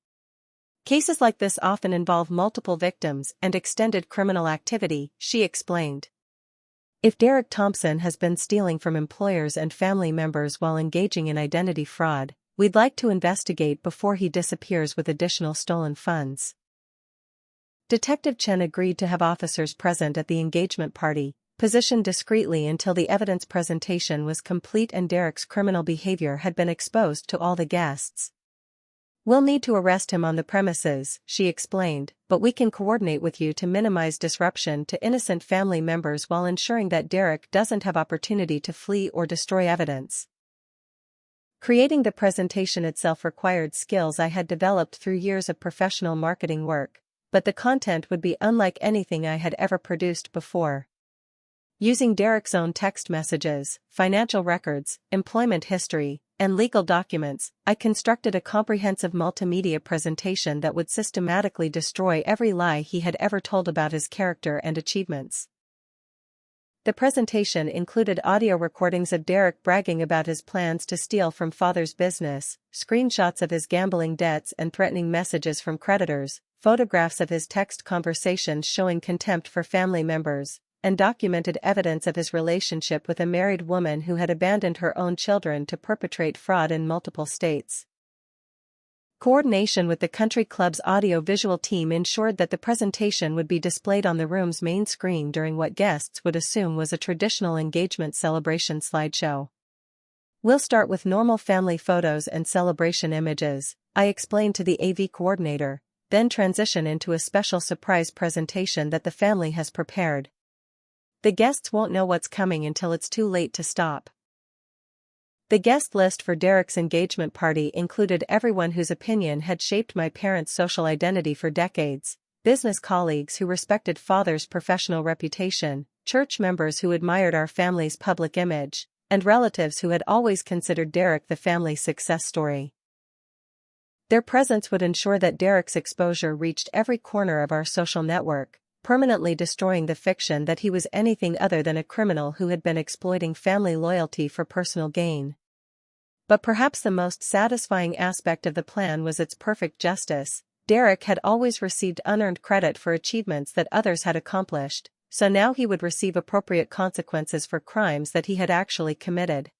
A: "Cases like this often involve multiple victims and extended criminal activity," she explained. "If Derek Thompson has been stealing from employers and family members while engaging in identity fraud, we'd like to investigate before he disappears with additional stolen funds." Detective Chen agreed to have officers present at the engagement party, positioned discreetly until the evidence presentation was complete and Derek's criminal behavior had been exposed to all the guests. "We'll need to arrest him on the premises," she explained, "but we can coordinate with you to minimize disruption to innocent family members while ensuring that Derek doesn't have opportunity to flee or destroy evidence." Creating the presentation itself required skills I had developed through years of professional marketing work, but the content would be unlike anything I had ever produced before. Using Derek's own text messages, financial records, employment history, and legal documents, I constructed a comprehensive multimedia presentation that would systematically destroy every lie he had ever told about his character and achievements. The presentation included audio recordings of Derek bragging about his plans to steal from father's business, screenshots of his gambling debts and threatening messages from creditors, photographs of his text conversations showing contempt for family members, and documented evidence of his relationship with a married woman who had abandoned her own children to perpetrate fraud in multiple states. Coordination with the country club's audio-visual team ensured that the presentation would be displayed on the room's main screen during what guests would assume was a traditional engagement celebration slideshow. "We'll start with normal family photos and celebration images," I explained to the AV coordinator, "then transition into a special surprise presentation that the family has prepared. The guests won't know what's coming until it's too late to stop." The guest list for Derek's engagement party included everyone whose opinion had shaped my parents' social identity for decades, business colleagues who respected father's professional reputation, church members who admired our family's public image, and relatives who had always considered Derek the family success story. Their presence would ensure that Derek's exposure reached every corner of our social network, permanently destroying the fiction that he was anything other than a criminal who had been exploiting family loyalty for personal gain. But perhaps the most satisfying aspect of the plan was its perfect justice. Derek had always received unearned credit for achievements that others had accomplished, so now he would receive appropriate consequences for crimes that he had actually committed.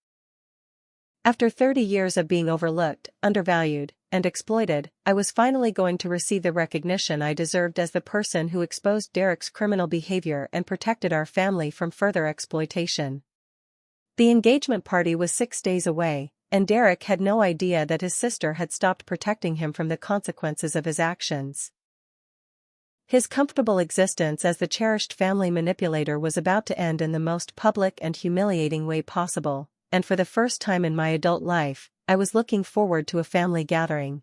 A: After 30 years of being overlooked, undervalued, and exploited, I was finally going to receive the recognition I deserved as the person who exposed Derek's criminal behavior and protected our family from further exploitation. The engagement party was 6 days away, and Derek had no idea that his sister had stopped protecting him from the consequences of his actions. His comfortable existence as the cherished family manipulator was about to end in the most public and humiliating way possible, and for the first time in my adult life, I was looking forward to a family gathering.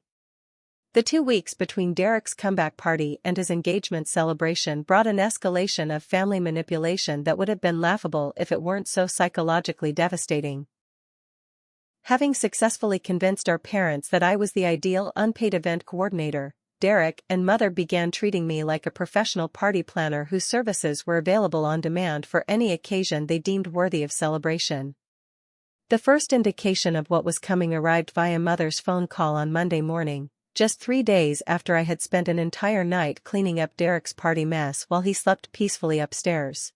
A: The 2 weeks between Derek's comeback party and his engagement celebration brought an escalation of family manipulation that would have been laughable if it weren't so psychologically devastating. Having successfully convinced our parents that I was the ideal unpaid event coordinator, Derek and Mother began treating me like a professional party planner whose services were available on demand for any occasion they deemed worthy of celebration. The first indication of what was coming arrived via Mother's phone call on Monday morning, just 3 days after I had spent an entire night cleaning up Derek's party mess while he slept peacefully upstairs.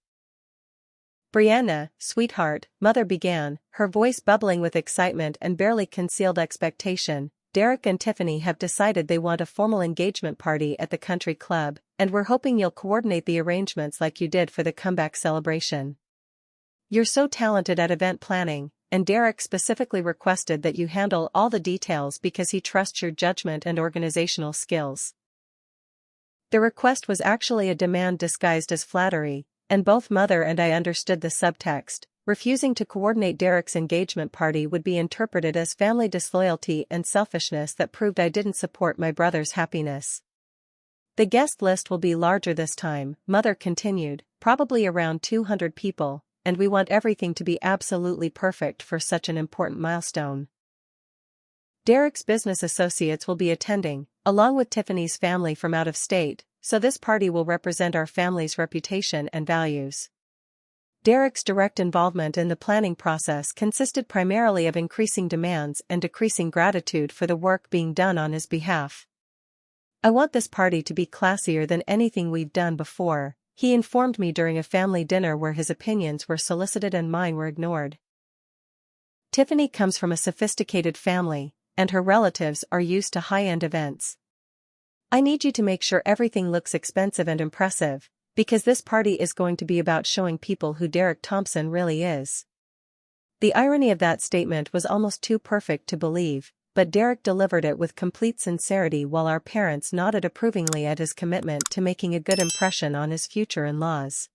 A: "Brianna, sweetheart," Mother began, her voice bubbling with excitement and barely concealed expectation, "Derek and Tiffany have decided they want a formal engagement party at the country club, and we're hoping you'll coordinate the arrangements like you did for the comeback celebration. You're so talented at event planning, and Derek specifically requested that you handle all the details because he trusts your judgment and organizational skills." The request was actually a demand disguised as flattery, and both Mother and I understood the subtext. Refusing to coordinate Derek's engagement party would be interpreted as family disloyalty and selfishness that proved I didn't support my brother's happiness. "The guest list will be larger this time," Mother continued, "probably around 200 people, and we want everything to be absolutely perfect for such an important milestone. Derek's business associates will be attending, along with Tiffany's family from out of state, so this party will represent our family's reputation and values." Derek's direct involvement in the planning process consisted primarily of increasing demands and decreasing gratitude for the work being done on his behalf. "I want this party to be classier than anything we've done before," he informed me during a family dinner where his opinions were solicited and mine were ignored. "Tiffany comes from a sophisticated family, and her relatives are used to high-end events. I need you to make sure everything looks expensive and impressive, because this party is going to be about showing people who Derek Thompson really is. The irony of that statement was almost too perfect to believe, but Derek delivered it with complete sincerity while our parents nodded approvingly at his commitment to making a good impression on his future in-laws.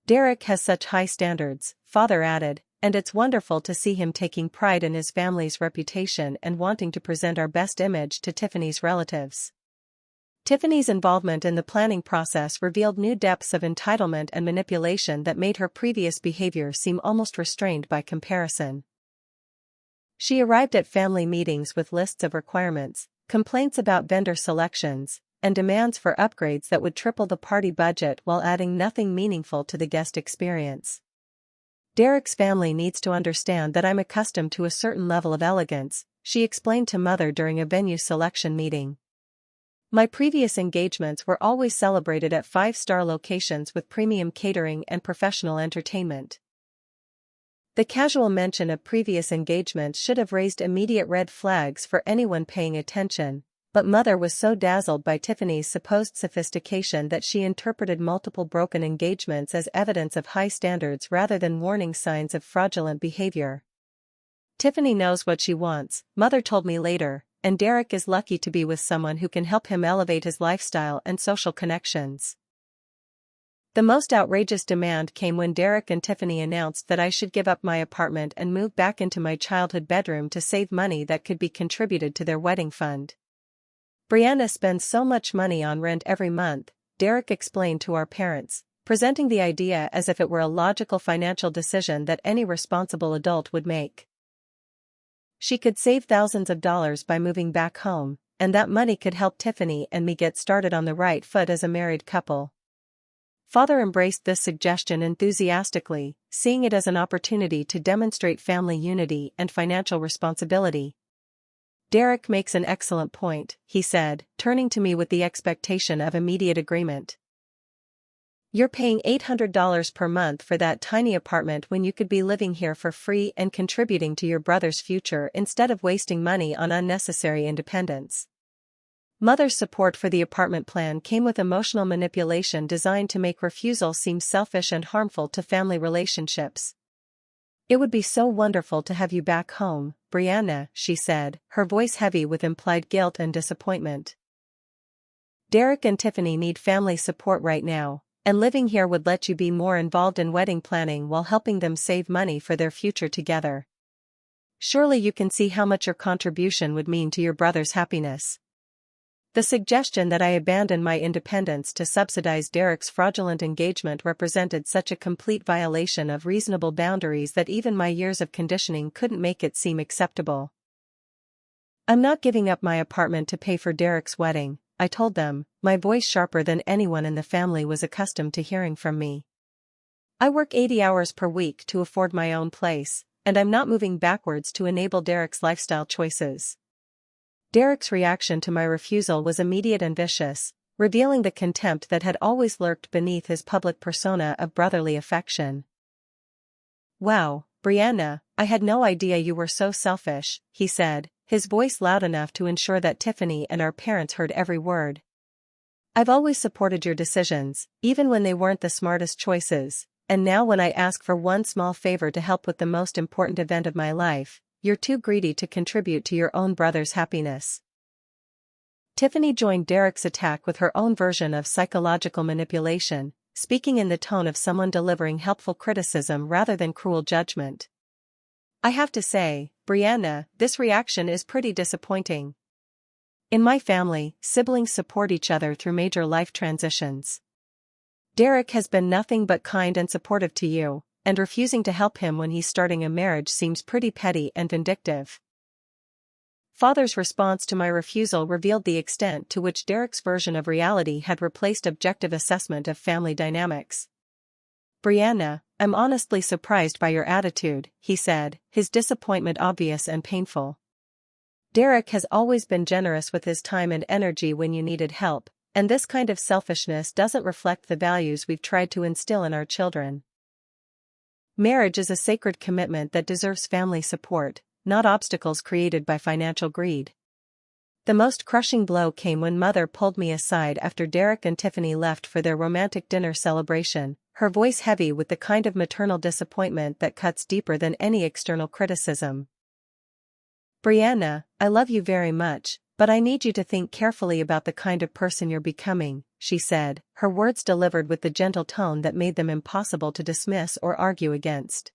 A: Derek has such high standards, Father added, and it's wonderful to see him taking pride in his family's reputation and wanting to present our best image to Tiffany's relatives. Tiffany's involvement in the planning process revealed new depths of entitlement and manipulation that made her previous behavior seem almost restrained by comparison. She arrived at family meetings with lists of requirements, complaints about vendor selections, and demands for upgrades that would triple the party budget while adding nothing meaningful to the guest experience. Derek's family needs to understand that I'm accustomed to a certain level of elegance, she explained to Mother during a venue selection meeting. My previous engagements were always celebrated at 5-star locations with premium catering and professional entertainment. The casual mention of previous engagements should have raised immediate red flags for anyone paying attention, but Mother was so dazzled by Tiffany's supposed sophistication that she interpreted multiple broken engagements as evidence of high standards rather than warning signs of fraudulent behavior. Tiffany knows what she wants, Mother told me later, and Derek is lucky to be with someone who can help him elevate his lifestyle and social connections. The most outrageous demand came when Derek and Tiffany announced that I should give up my apartment and move back into my childhood bedroom to save money that could be contributed to their wedding fund. Brianna spends so much money on rent every month, Derek explained to our parents, presenting the idea as if it were a logical financial decision that any responsible adult would make. She could save thousands of dollars by moving back home, and that money could help Tiffany and me get started on the right foot as a married couple. Father embraced this suggestion enthusiastically, seeing it as an opportunity to demonstrate family unity and financial responsibility. Derek makes an excellent point, he said, turning to me with the expectation of immediate agreement. You're paying $800 per month for that tiny apartment when you could be living here for free and contributing to your brother's future instead of wasting money on unnecessary independence. Mother's support for the apartment plan came with emotional manipulation designed to make refusal seem selfish and harmful to family relationships. It would be so wonderful to have you back home, Brianna, she said, her voice heavy with implied guilt and disappointment. Derek and Tiffany need family support right now, and living here would let you be more involved in wedding planning while helping them save money for their future together. Surely you can see how much your contribution would mean to your brother's happiness. The suggestion that I abandon my independence to subsidize Derek's fraudulent engagement represented such a complete violation of reasonable boundaries that even my years of conditioning couldn't make it seem acceptable. I'm not giving up my apartment to pay for Derek's wedding, I told them, my voice sharper than anyone in the family was accustomed to hearing from me. I work 80 hours per week to afford my own place, and I'm not moving backwards to enable Derek's lifestyle choices. Derek's reaction to my refusal was immediate and vicious, revealing the contempt that had always lurked beneath his public persona of brotherly affection. Wow, Brianna, I had no idea you were so selfish, he said, his voice loud enough to ensure that Tiffany and our parents heard every word. I've always supported your decisions, even when they weren't the smartest choices, and now when I ask for one small favor to help with the most important event of my life, you're too greedy to contribute to your own brother's happiness. Tiffany joined Derek's attack with her own version of psychological manipulation, speaking in the tone of someone delivering helpful criticism rather than cruel judgment. I have to say, Brianna, this reaction is pretty disappointing. In my family, siblings support each other through major life transitions. Derek has been nothing but kind and supportive to you, and refusing to help him when he's starting a marriage seems pretty petty and vindictive. Father's response to my refusal revealed the extent to which Derek's version of reality had replaced objective assessment of family dynamics. Brianna, I'm honestly surprised by your attitude, he said, his disappointment obvious and painful. Derek has always been generous with his time and energy when you needed help, and this kind of selfishness doesn't reflect the values we've tried to instill in our children. Marriage is a sacred commitment that deserves family support, not obstacles created by financial greed. The most crushing blow came when Mother pulled me aside after Derek and Tiffany left for their romantic dinner celebration, her voice heavy with the kind of maternal disappointment that cuts deeper than any external criticism. "Brianna, I love you very much, but I need you to think carefully about the kind of person you're becoming," she said, her words delivered with the gentle tone that made them impossible to dismiss or argue against.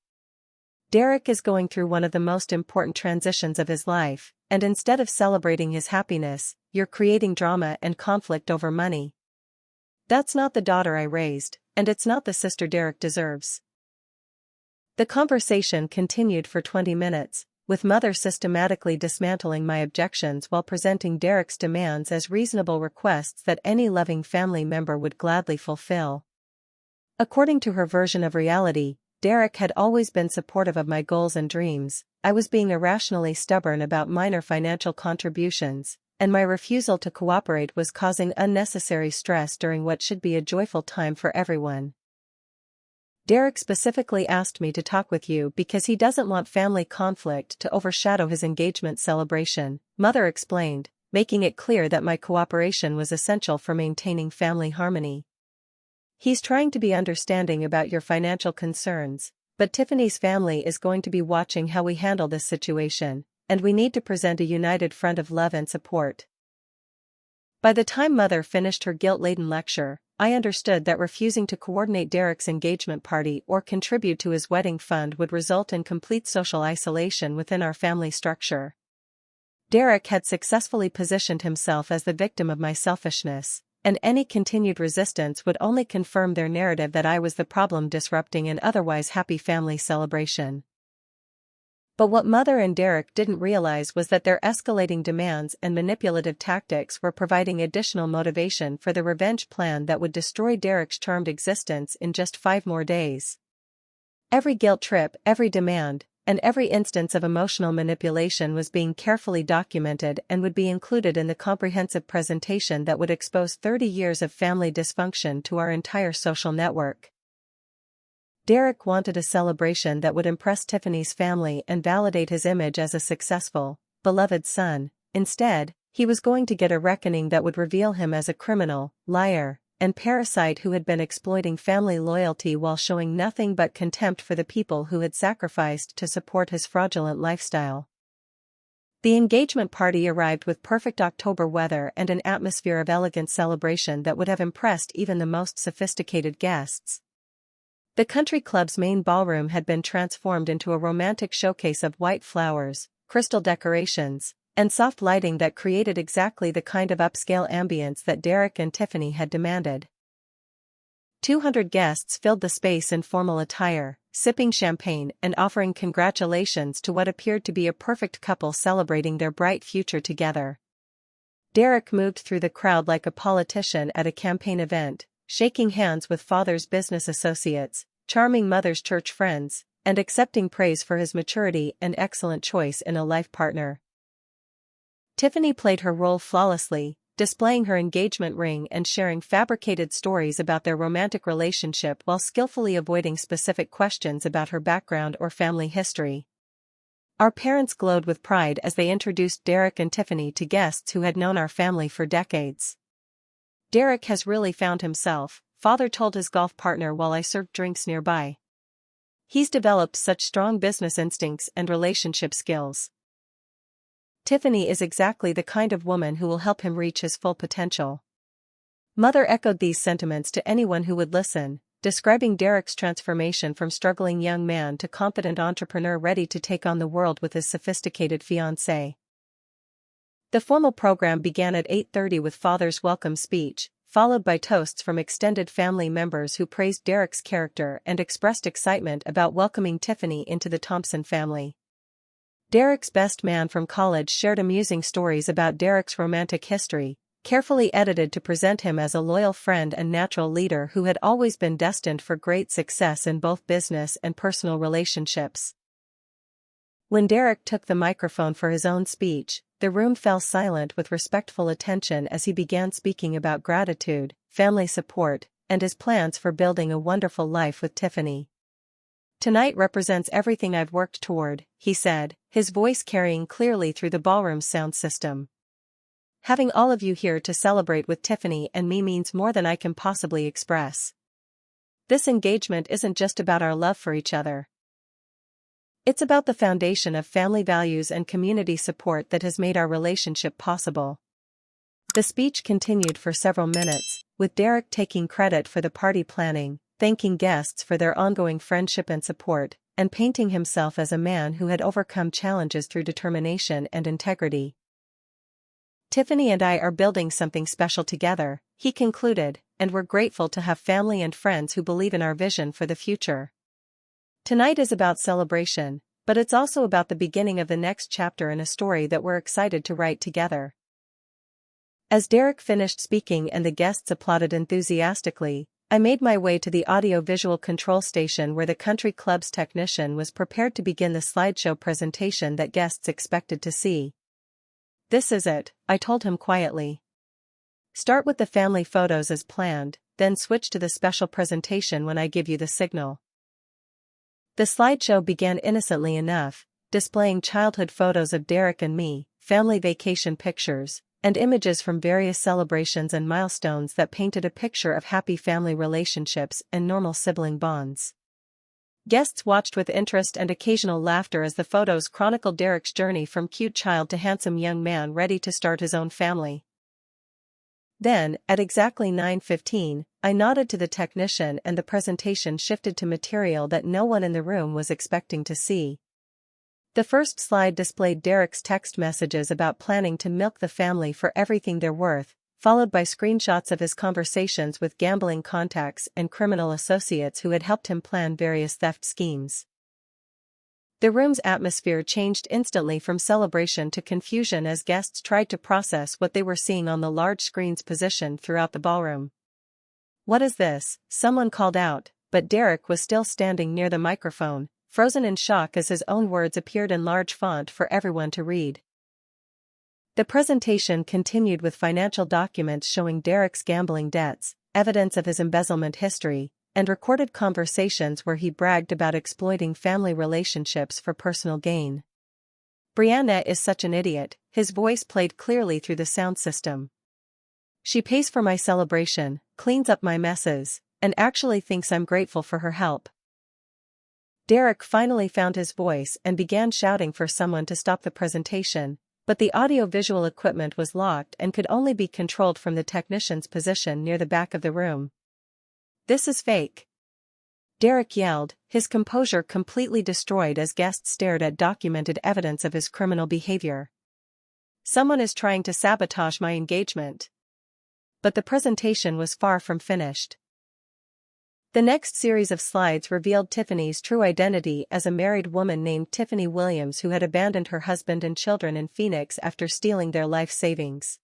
A: "Derek is going through one of the most important transitions of his life, and instead of celebrating his happiness, you're creating drama and conflict over money. That's not the daughter I raised, and it's not the sister Derek deserves." The conversation continued for 20 minutes, with Mother systematically dismantling my objections while presenting Derek's demands as reasonable requests that any loving family member would gladly fulfill. According to her version of reality, Derek had always been supportive of my goals and dreams. I was being irrationally stubborn about minor financial contributions, and my refusal to cooperate was causing unnecessary stress during what should be a joyful time for everyone. "Derek specifically asked me to talk with you because he doesn't want family conflict to overshadow his engagement celebration," Mother explained, making it clear that my cooperation was essential for maintaining family harmony. "He's trying to be understanding about your financial concerns, but Tiffany's family is going to be watching how we handle this situation, and we need to present a united front of love and support." By the time Mother finished her guilt-laden lecture, I understood that refusing to coordinate Derek's engagement party or contribute to his wedding fund would result in complete social isolation within our family structure. Derek had successfully positioned himself as the victim of my selfishness, and any continued resistance would only confirm their narrative that I was the problem disrupting an otherwise happy family celebration. But what Mother and Derek didn't realize was that their escalating demands and manipulative tactics were providing additional motivation for the revenge plan that would destroy Derek's charmed existence in just 5 more days. Every guilt trip, every demand, and every instance of emotional manipulation was being carefully documented and would be included in the comprehensive presentation that would expose 30 years of family dysfunction to our entire social network. Derek wanted a celebration that would impress Tiffany's family and validate his image as a successful, beloved son. Instead, he was going to get a reckoning that would reveal him as a criminal, liar, and parasite who had been exploiting family loyalty while showing nothing but contempt for the people who had sacrificed to support his fraudulent lifestyle. The engagement party arrived with perfect October weather and an atmosphere of elegant celebration that would have impressed even the most sophisticated guests. The country club's main ballroom had been transformed into a romantic showcase of white flowers, crystal decorations, and soft lighting that created exactly the kind of upscale ambience that Derek and Tiffany had demanded. 200 guests filled the space in formal attire, sipping champagne and offering congratulations to what appeared to be a perfect couple celebrating their bright future together. Derek moved through the crowd like a politician at a campaign event, shaking hands with father's business associates, charming mother's church friends, and accepting praise for his maturity and excellent choice in a life partner. Tiffany played her role flawlessly, displaying her engagement ring and sharing fabricated stories about their romantic relationship while skillfully avoiding specific questions about her background or family history. Our parents glowed with pride as they introduced Derek and Tiffany to guests who had known our family for decades. "Derek has really found himself," Father told his golf partner while I served drinks nearby. "He's developed such strong business instincts and relationship skills. Tiffany is exactly the kind of woman who will help him reach his full potential." Mother echoed these sentiments to anyone who would listen, describing Derek's transformation from struggling young man to confident entrepreneur ready to take on the world with his sophisticated fiancée. The formal program began at 8:30 with Father's welcome speech, followed by toasts from extended family members who praised Derek's character and expressed excitement about welcoming Tiffany into the Thompson family. Derek's best man from college shared amusing stories about Derek's romantic history, carefully edited to present him as a loyal friend and natural leader who had always been destined for great success in both business and personal relationships. When Derek took the microphone for his own speech, the room fell silent with respectful attention as he began speaking about gratitude, family support, and his plans for building a wonderful life with Tiffany. "Tonight represents everything I've worked toward," he said, his voice carrying clearly through the ballroom's sound system. Having all of you here to celebrate with Tiffany and me means more than I can possibly express. This engagement isn't just about our love for each other. It's about the foundation of family values and community support that has made our relationship possible." The speech continued for several minutes, with Derek taking credit for the party planning, thanking guests for their ongoing friendship and support, and painting himself as a man who had overcome challenges through determination and integrity. "Tiffany and I are building something special together," he concluded, "and we're grateful to have family and friends who believe in our vision for the future. Tonight is about celebration, but it's also about the beginning of the next chapter in a story that we're excited to write together." As Derek finished speaking and the guests applauded enthusiastically, I made my way to the audio-visual control station where the country club's technician was prepared to begin the slideshow presentation that guests expected to see. "This is it," I told him quietly. "Start with the family photos as planned, then switch to the special presentation when I give you the signal." The slideshow began innocently enough, displaying childhood photos of Derek and me, family vacation pictures, and images from various celebrations and milestones that painted a picture of happy family relationships and normal sibling bonds. Guests watched with interest and occasional laughter as the photos chronicled Derek's journey from cute child to handsome young man ready to start his own family. Then, at exactly 9:15, I nodded to the technician and the presentation shifted to material that no one in the room was expecting to see. The first slide displayed Derek's text messages about planning to milk the family for everything they're worth, followed by screenshots of his conversations with gambling contacts and criminal associates who had helped him plan various theft schemes. The room's atmosphere changed instantly from celebration to confusion as guests tried to process what they were seeing on the large screens positioned throughout the ballroom. "What is this?" someone called out, but Derek was still standing near the microphone, frozen in shock as his own words appeared in large font for everyone to read. The presentation continued with financial documents showing Derek's gambling debts, evidence of his embezzlement history, and recorded conversations where he bragged about exploiting family relationships for personal gain. "Brianna is such an idiot," his voice played clearly through the sound system. "She pays for my celebration, cleans up my messes, and actually thinks I'm grateful for her help." Derek finally found his voice and began shouting for someone to stop the presentation, but the audio-visual equipment was locked and could only be controlled from the technician's position near the back of the room. "This is fake," Derek yelled, his composure completely destroyed as guests stared at documented evidence of his criminal behavior. "Someone is trying to sabotage my engagement." But the presentation was far from finished. The next series of slides revealed Tiffany's true identity as a married woman named Tiffany Williams who had abandoned her husband and children in Phoenix after stealing their life savings.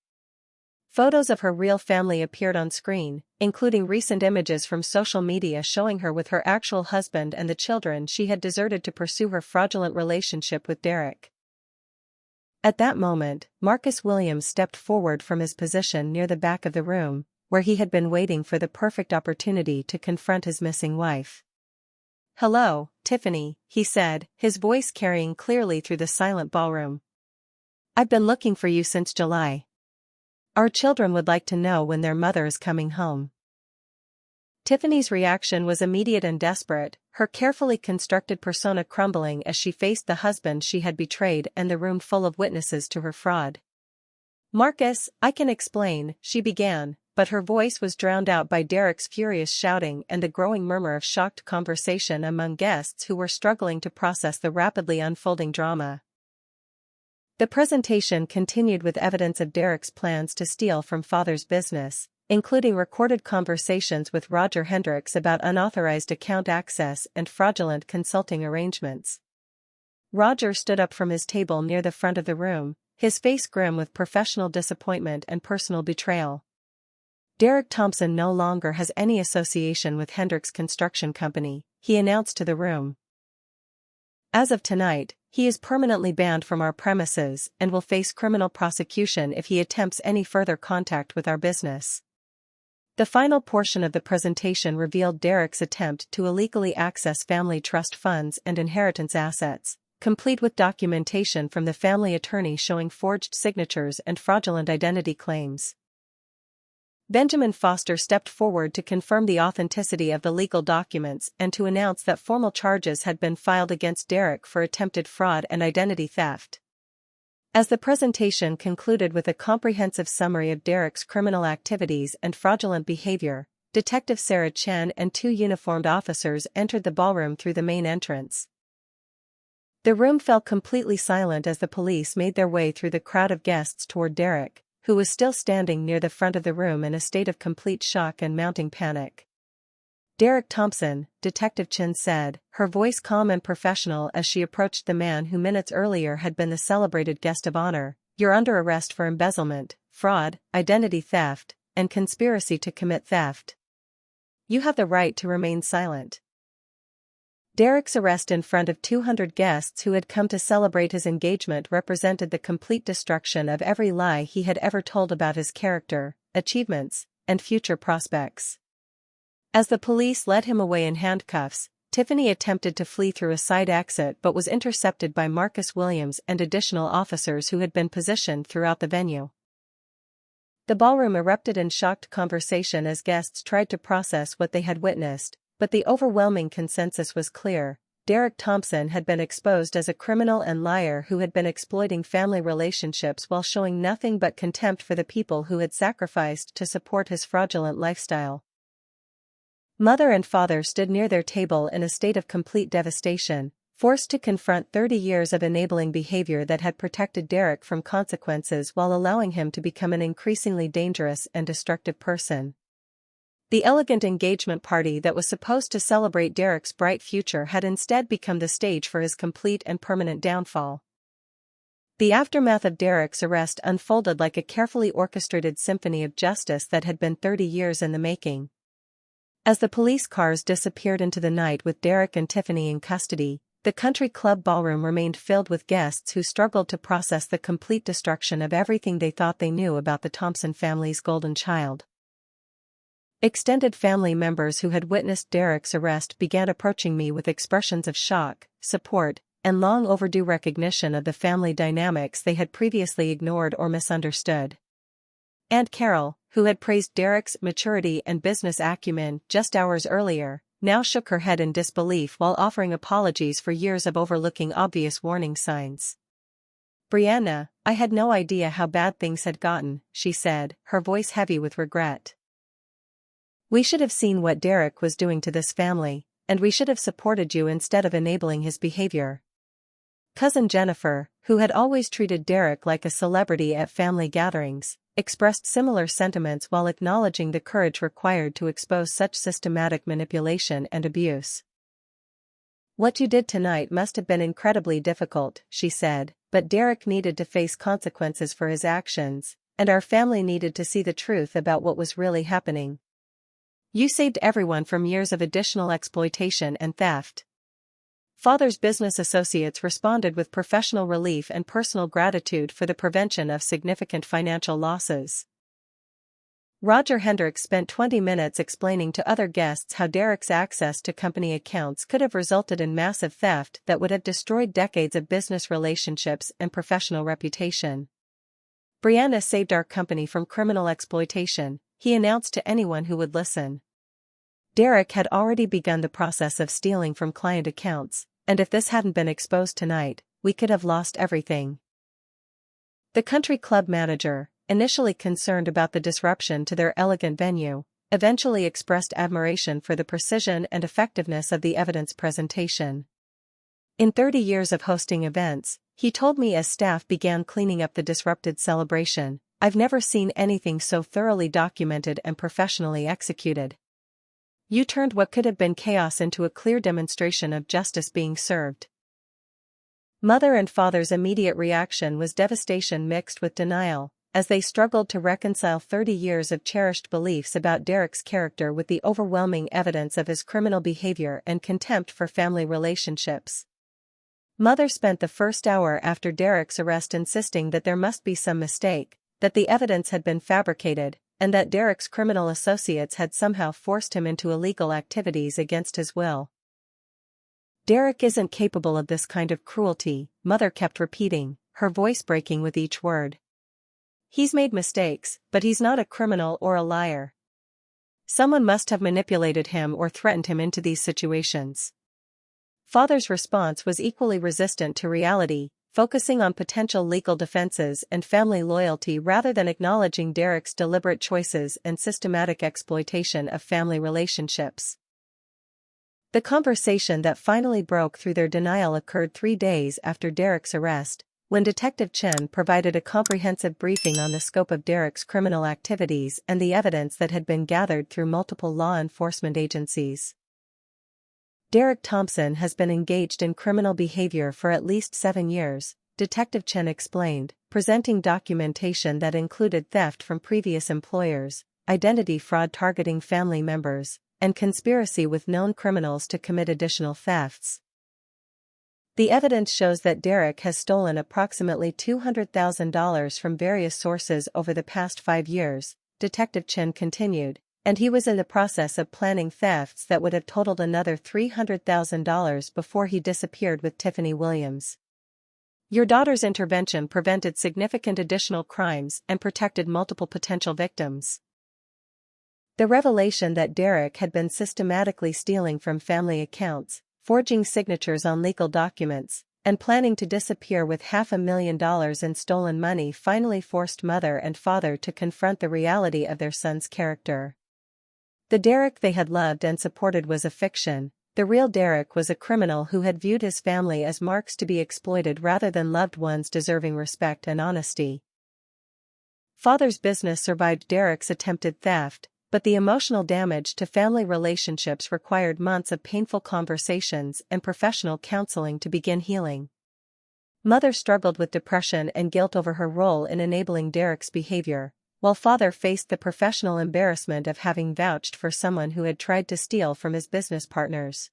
A: Photos of her real family appeared on screen, including recent images from social media showing her with her actual husband and the children she had deserted to pursue her fraudulent relationship with Derek. At that moment, Marcus Williams stepped forward from his position near the back of the room, where he had been waiting for the perfect opportunity to confront his missing wife. "Hello, Tiffany," he said, his voice carrying clearly through the silent ballroom. "I've been looking for you since July. Our children would like to know when their mother is coming home." Tiffany's reaction was immediate and desperate, her carefully constructed persona crumbling as she faced the husband she had betrayed and the room full of witnesses to her fraud. "Marcus, I can explain," she began, but her voice was drowned out by Derek's furious shouting and the growing murmur of shocked conversation among guests who were struggling to process the rapidly unfolding drama. The presentation continued with evidence of Derek's plans to steal from father's business, including recorded conversations with Roger Hendricks about unauthorized account access and fraudulent consulting arrangements. Roger stood up from his table near the front of the room, his face grim with professional disappointment and personal betrayal. "Derek Thompson no longer has any association with Hendricks Construction Company," he announced to the room. "As of tonight, he is permanently banned from our premises and will face criminal prosecution if he attempts any further contact with our business." The final portion of the presentation revealed Derek's attempt to illegally access family trust funds and inheritance assets, complete with documentation from the family attorney showing forged signatures and fraudulent identity claims. Benjamin Foster stepped forward to confirm the authenticity of the legal documents and to announce that formal charges had been filed against Derek for attempted fraud and identity theft. As the presentation concluded with a comprehensive summary of Derek's criminal activities and fraudulent behavior, Detective Sarah Chen and two uniformed officers entered the ballroom through the main entrance. The room fell completely silent as the police made their way through the crowd of guests toward Derek, who was still standing near the front of the room in a state of complete shock and mounting panic. "Derek Thompson," Detective Chen said, her voice calm and professional as she approached the man who minutes earlier had been the celebrated guest of honor, "You're under arrest for embezzlement, fraud, identity theft, and conspiracy to commit theft. You have the right to remain silent." Derek's arrest in front of 200 guests who had come to celebrate his engagement represented the complete destruction of every lie he had ever told about his character, achievements, and future prospects. As the police led him away in handcuffs, Tiffany attempted to flee through a side exit but was intercepted by Marcus Williams and additional officers who had been positioned throughout the venue. The ballroom erupted in shocked conversation as guests tried to process what they had witnessed, but the overwhelming consensus was clear: Derek Thompson had been exposed as a criminal and liar who had been exploiting family relationships while showing nothing but contempt for the people who had sacrificed to support his fraudulent lifestyle. Mother and father stood near their table in a state of complete devastation, forced to confront 30 years of enabling behavior that had protected Derek from consequences while allowing him to become an increasingly dangerous and destructive person. The elegant engagement party that was supposed to celebrate Derek's bright future had instead become the stage for his complete and permanent downfall. The aftermath of Derek's arrest unfolded like a carefully orchestrated symphony of justice that had been 30 years in the making. As the police cars disappeared into the night with Derek and Tiffany in custody, the country club ballroom remained filled with guests who struggled to process the complete destruction of everything they thought they knew about the Thompson family's golden child. Extended family members who had witnessed Derek's arrest began approaching me with expressions of shock, support, and long overdue recognition of the family dynamics they had previously ignored or misunderstood. Aunt Carol, who had praised Derek's maturity and business acumen just hours earlier, now shook her head in disbelief while offering apologies for years of overlooking obvious warning signs. "Brianna, I had no idea how bad things had gotten," she said, her voice heavy with regret. "We should have seen what Derek was doing to this family, and we should have supported you instead of enabling his behavior." Cousin Jennifer, who had always treated Derek like a celebrity at family gatherings, expressed similar sentiments while acknowledging the courage required to expose such systematic manipulation and abuse. "What you did tonight must have been incredibly difficult," she said, "but Derek needed to face consequences for his actions, and our family needed to see the truth about what was really happening. You saved everyone from years of additional exploitation and theft." Father's business associates responded with professional relief and personal gratitude for the prevention of significant financial losses. Roger Hendricks spent 20 minutes explaining to other guests how Derek's access to company accounts could have resulted in massive theft that would have destroyed decades of business relationships and professional reputation. "Brianna saved our company from criminal exploitation," he announced to anyone who would listen. Derek had already begun the process of stealing from client accounts, and if this hadn't been exposed tonight, we could have lost everything. The country club manager, initially concerned about the disruption to their elegant venue, eventually expressed admiration for the precision and effectiveness of the evidence presentation. "In 30 years of hosting events," he told me as staff began cleaning up the disrupted celebration, "I've never seen anything so thoroughly documented and professionally executed. You turned what could have been chaos into a clear demonstration of justice being served." Mother and father's immediate reaction was devastation mixed with denial, as they struggled to reconcile 30 years of cherished beliefs about Derek's character with the overwhelming evidence of his criminal behavior and contempt for family relationships. Mother spent the first hour after Derek's arrest insisting that there must be some mistake, that the evidence had been fabricated, and that Derek's criminal associates had somehow forced him into illegal activities against his will. Derek isn't capable of this kind of cruelty, Mother kept repeating, her voice breaking with each word. He's made mistakes, but he's not a criminal or a liar. Someone must have manipulated him or threatened him into these situations. Father's response was equally resistant to reality, focusing on potential legal defenses and family loyalty rather than acknowledging Derek's deliberate choices and systematic exploitation of family relationships. The conversation that finally broke through their denial occurred 3 days after Derek's arrest, when Detective Chen provided a comprehensive briefing on the scope of Derek's criminal activities and the evidence that had been gathered through multiple law enforcement agencies. Derek Thompson has been engaged in criminal behavior for at least 7 years, Detective Chen explained, presenting documentation that included theft from previous employers, identity fraud targeting family members, and conspiracy with known criminals to commit additional thefts. The evidence shows that Derek has stolen approximately $200,000 from various sources over the past 5 years, Detective Chen continued, and he was in the process of planning thefts that would have totaled another $300,000 before he disappeared with Tiffany Williams. Your daughter's intervention prevented significant additional crimes and protected multiple potential victims. The revelation that Derek had been systematically stealing from family accounts, forging signatures on legal documents, and planning to disappear with $500,000 in stolen money finally forced mother and father to confront the reality of their son's character. The Derek they had loved and supported was a fiction. The real Derek was a criminal who had viewed his family as marks to be exploited rather than loved ones deserving respect and honesty. Father's business survived Derek's attempted theft, but the emotional damage to family relationships required months of painful conversations and professional counseling to begin healing. Mother struggled with depression and guilt over her role in enabling Derek's behavior, while father faced the professional embarrassment of having vouched for someone who had tried to steal from his business partners.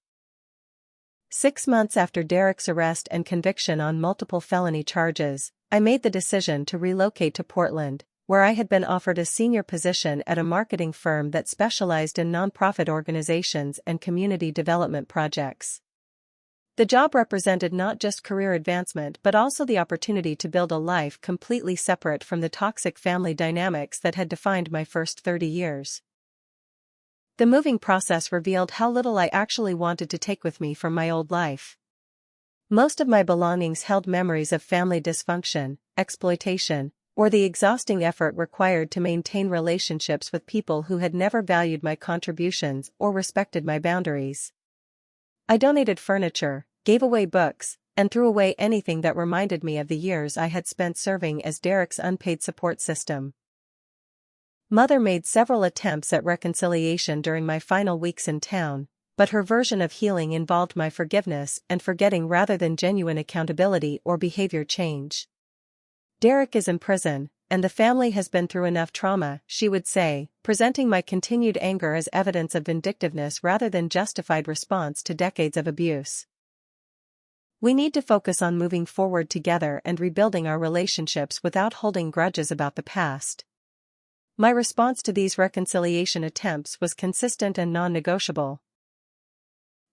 A: 6 months after Derek's arrest and conviction on multiple felony charges, I made the decision to relocate to Portland, where I had been offered a senior position at a marketing firm that specialized in nonprofit organizations and community development projects. The job represented not just career advancement but also the opportunity to build a life completely separate from the toxic family dynamics that had defined my first 30 years. The moving process revealed how little I actually wanted to take with me from my old life. Most of my belongings held memories of family dysfunction, exploitation, or the exhausting effort required to maintain relationships with people who had never valued my contributions or respected my boundaries. I donated furniture, gave away books, and threw away anything that reminded me of the years I had spent serving as Derek's unpaid support system. Mother made several attempts at reconciliation during my final weeks in town, but her version of healing involved my forgiveness and forgetting rather than genuine accountability or behavior change. Derek is in prison, and the family has been through enough trauma, she would say, presenting my continued anger as evidence of vindictiveness rather than justified response to decades of abuse. We need to focus on moving forward together and rebuilding our relationships without holding grudges about the past. My response to these reconciliation attempts was consistent and non-negotiable.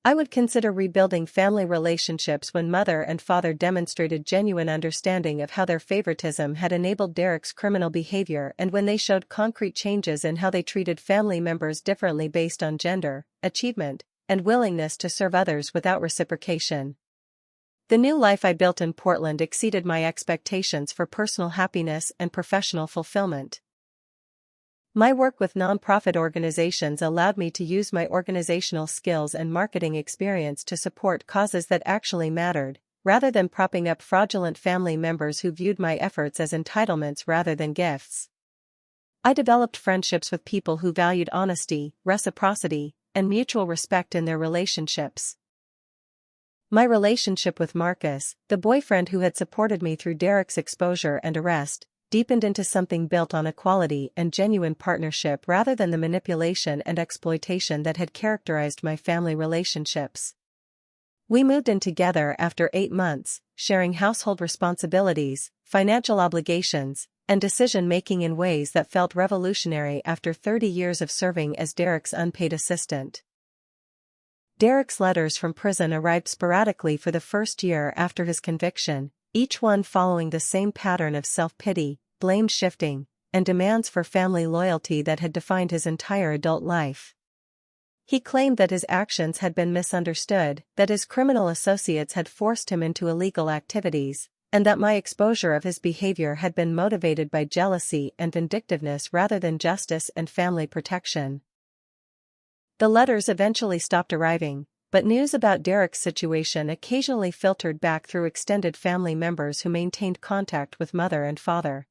A: I would consider rebuilding family relationships when mother and father demonstrated genuine understanding of how their favoritism had enabled Derek's criminal behavior and when they showed concrete changes in how they treated family members differently based on gender, achievement, and willingness to serve others without reciprocation. The new life I built in Portland exceeded my expectations for personal happiness and professional fulfillment. My work with nonprofit organizations allowed me to use my organizational skills and marketing experience to support causes that actually mattered, rather than propping up fraudulent family members who viewed my efforts as entitlements rather than gifts. I developed friendships with people who valued honesty, reciprocity, and mutual respect in their relationships. My relationship with Marcus, the boyfriend who had supported me through Derek's exposure and arrest, deepened into something built on equality and genuine partnership rather than the manipulation and exploitation that had characterized my family relationships. We moved in together after 8 months, sharing household responsibilities, financial obligations, and decision-making in ways that felt revolutionary after 30 years of serving as Derek's unpaid assistant. Derek's letters from prison arrived sporadically for the first year after his conviction, each one following the same pattern of self-pity, blame shifting, and demands for family loyalty that had defined his entire adult life. He claimed that his actions had been misunderstood, that his criminal associates had forced him into illegal activities, and that my exposure of his behavior had been motivated by jealousy and vindictiveness rather than justice and family protection. The letters eventually stopped arriving, but news about Derek's situation occasionally filtered back through extended family members who maintained contact with mother and father.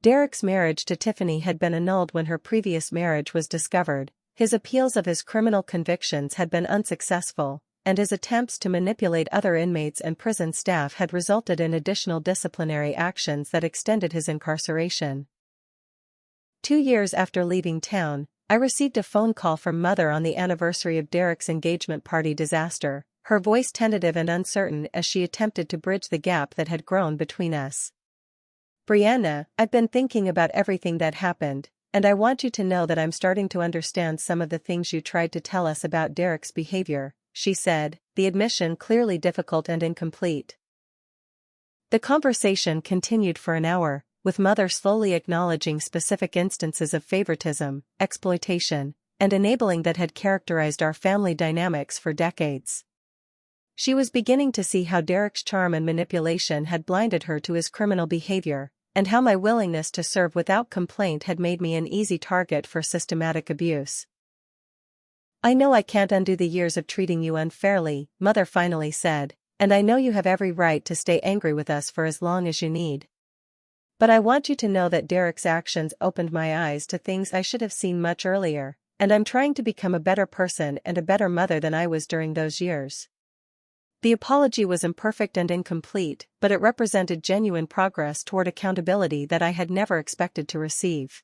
A: Derek's marriage to Tiffany had been annulled when her previous marriage was discovered, his appeals of his criminal convictions had been unsuccessful, and his attempts to manipulate other inmates and prison staff had resulted in additional disciplinary actions that extended his incarceration. 2 years after leaving town, I received a phone call from mother on the anniversary of Derek's engagement party disaster, her voice tentative and uncertain as she attempted to bridge the gap that had grown between us. "Brianna, I've been thinking about everything that happened, and I want you to know that I'm starting to understand some of the things you tried to tell us about Derek's behavior," she said, the admission clearly difficult and incomplete. The conversation continued for an hour, with mother slowly acknowledging specific instances of favoritism, exploitation, and enabling that had characterized our family dynamics for decades. She was beginning to see how Derek's charm and manipulation had blinded her to his criminal behavior, and how my willingness to serve without complaint had made me an easy target for systematic abuse. "I know I can't undo the years of treating you unfairly," mother finally said, "and I know you have every right to stay angry with us for as long as you need. But I want you to know that Derek's actions opened my eyes to things I should have seen much earlier, and I'm trying to become a better person and a better mother than I was during those years." The apology was imperfect and incomplete, but it represented genuine progress toward accountability that I had never expected to receive.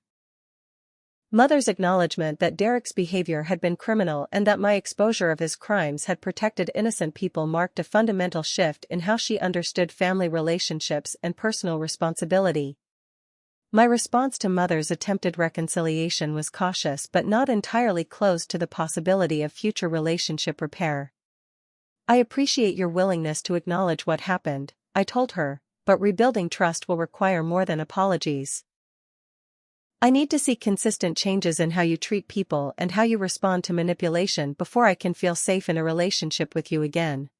A: Mother's acknowledgement that Derek's behavior had been criminal and that my exposure of his crimes had protected innocent people marked a fundamental shift in how she understood family relationships and personal responsibility. My response to mother's attempted reconciliation was cautious but not entirely closed to the possibility of future relationship repair. "I appreciate your willingness to acknowledge what happened," I told her, "but rebuilding trust will require more than apologies. I need to see consistent changes in how you treat people and how you respond to manipulation before I can feel safe in a relationship with you again."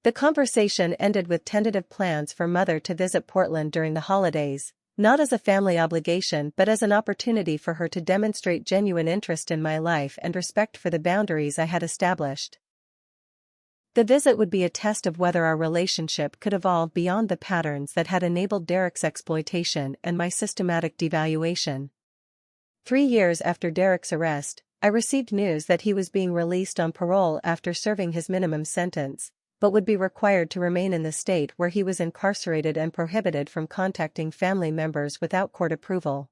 A: The conversation ended with tentative plans for mother to visit Portland during the holidays, not as a family obligation but as an opportunity for her to demonstrate genuine interest in my life and respect for the boundaries I had established. The visit would be a test of whether our relationship could evolve beyond the patterns that had enabled Derek's exploitation and my systematic devaluation. 3 years after Derek's arrest, I received news that he was being released on parole after serving his minimum sentence, but would be required to remain in the state where he was incarcerated and prohibited from contacting family members without court approval.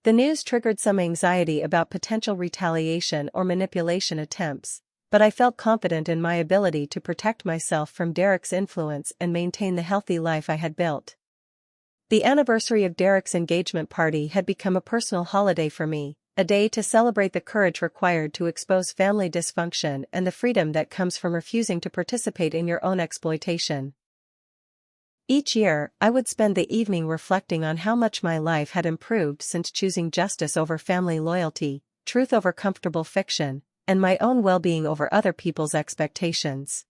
A: The news triggered some anxiety about potential retaliation or manipulation attempts, but I felt confident in my ability to protect myself from Derek's influence and maintain the healthy life I had built. The anniversary of Derek's engagement party had become a personal holiday for me, a day to celebrate the courage required to expose family dysfunction and the freedom that comes from refusing to participate in your own exploitation. Each year, I would spend the evening reflecting on how much my life had improved since choosing justice over family loyalty, truth over comfortable fiction, and my own well-being over other people's expectations.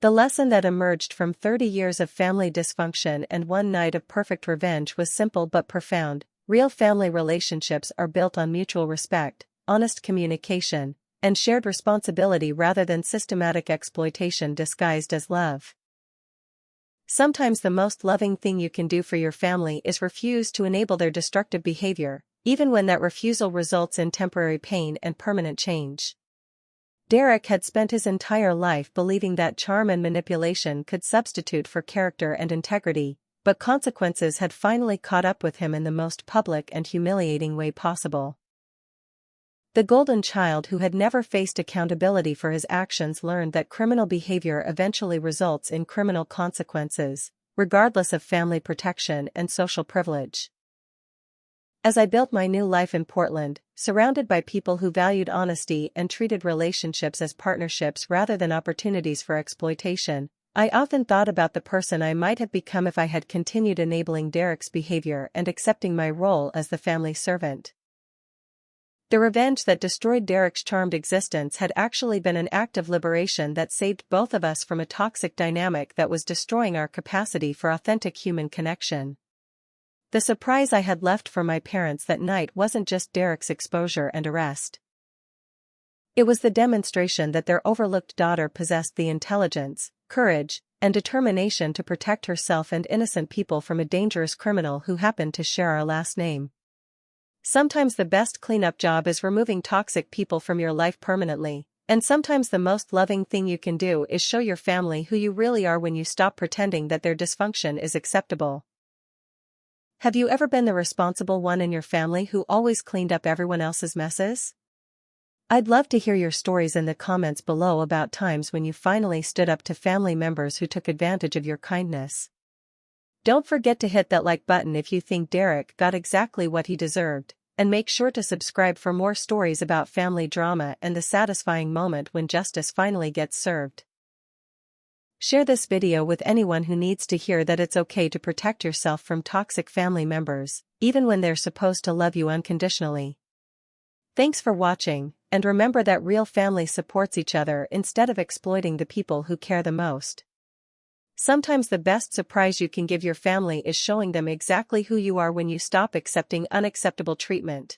A: The lesson that emerged from 30 years of family dysfunction and one night of perfect revenge was simple but profound. Real family relationships are built on mutual respect, honest communication, and shared responsibility rather than systematic exploitation disguised as love. Sometimes the most loving thing you can do for your family is refuse to enable their destructive behavior, even when that refusal results in temporary pain and permanent change. Derek had spent his entire life believing that charm and manipulation could substitute for character and integrity, but consequences had finally caught up with him in the most public and humiliating way possible. The golden child who had never faced accountability for his actions learned that criminal behavior eventually results in criminal consequences, regardless of family protection and social privilege. As I built my new life in Portland, surrounded by people who valued honesty and treated relationships as partnerships rather than opportunities for exploitation, I often thought about the person I might have become if I had continued enabling Derek's behavior and accepting my role as the family servant. The revenge that destroyed Derek's charmed existence had actually been an act of liberation that saved both of us from a toxic dynamic that was destroying our capacity for authentic human connection. The surprise I had left for my parents that night wasn't just Derek's exposure and arrest. It was the demonstration that their overlooked daughter possessed the intelligence, courage, and determination to protect herself and innocent people from a dangerous criminal who happened to share our last name. Sometimes the best cleanup job is removing toxic people from your life permanently, and sometimes the most loving thing you can do is show your family who you really are when you stop pretending that their dysfunction is acceptable. Have you ever been the responsible one in your family who always cleaned up everyone else's messes? I'd love to hear your stories in the comments below about times when you finally stood up to family members who took advantage of your kindness. Don't forget to hit that like button if you think Derek got exactly what he deserved, and make sure to subscribe for more stories about family drama and the satisfying moment when justice finally gets served. Share this video with anyone who needs to hear that it's okay to protect yourself from toxic family members, even when they're supposed to love you unconditionally. Thanks for watching, and remember that real family supports each other instead of exploiting the people who care the most. Sometimes the best surprise you can give your family is showing them exactly who you are when you stop accepting unacceptable treatment.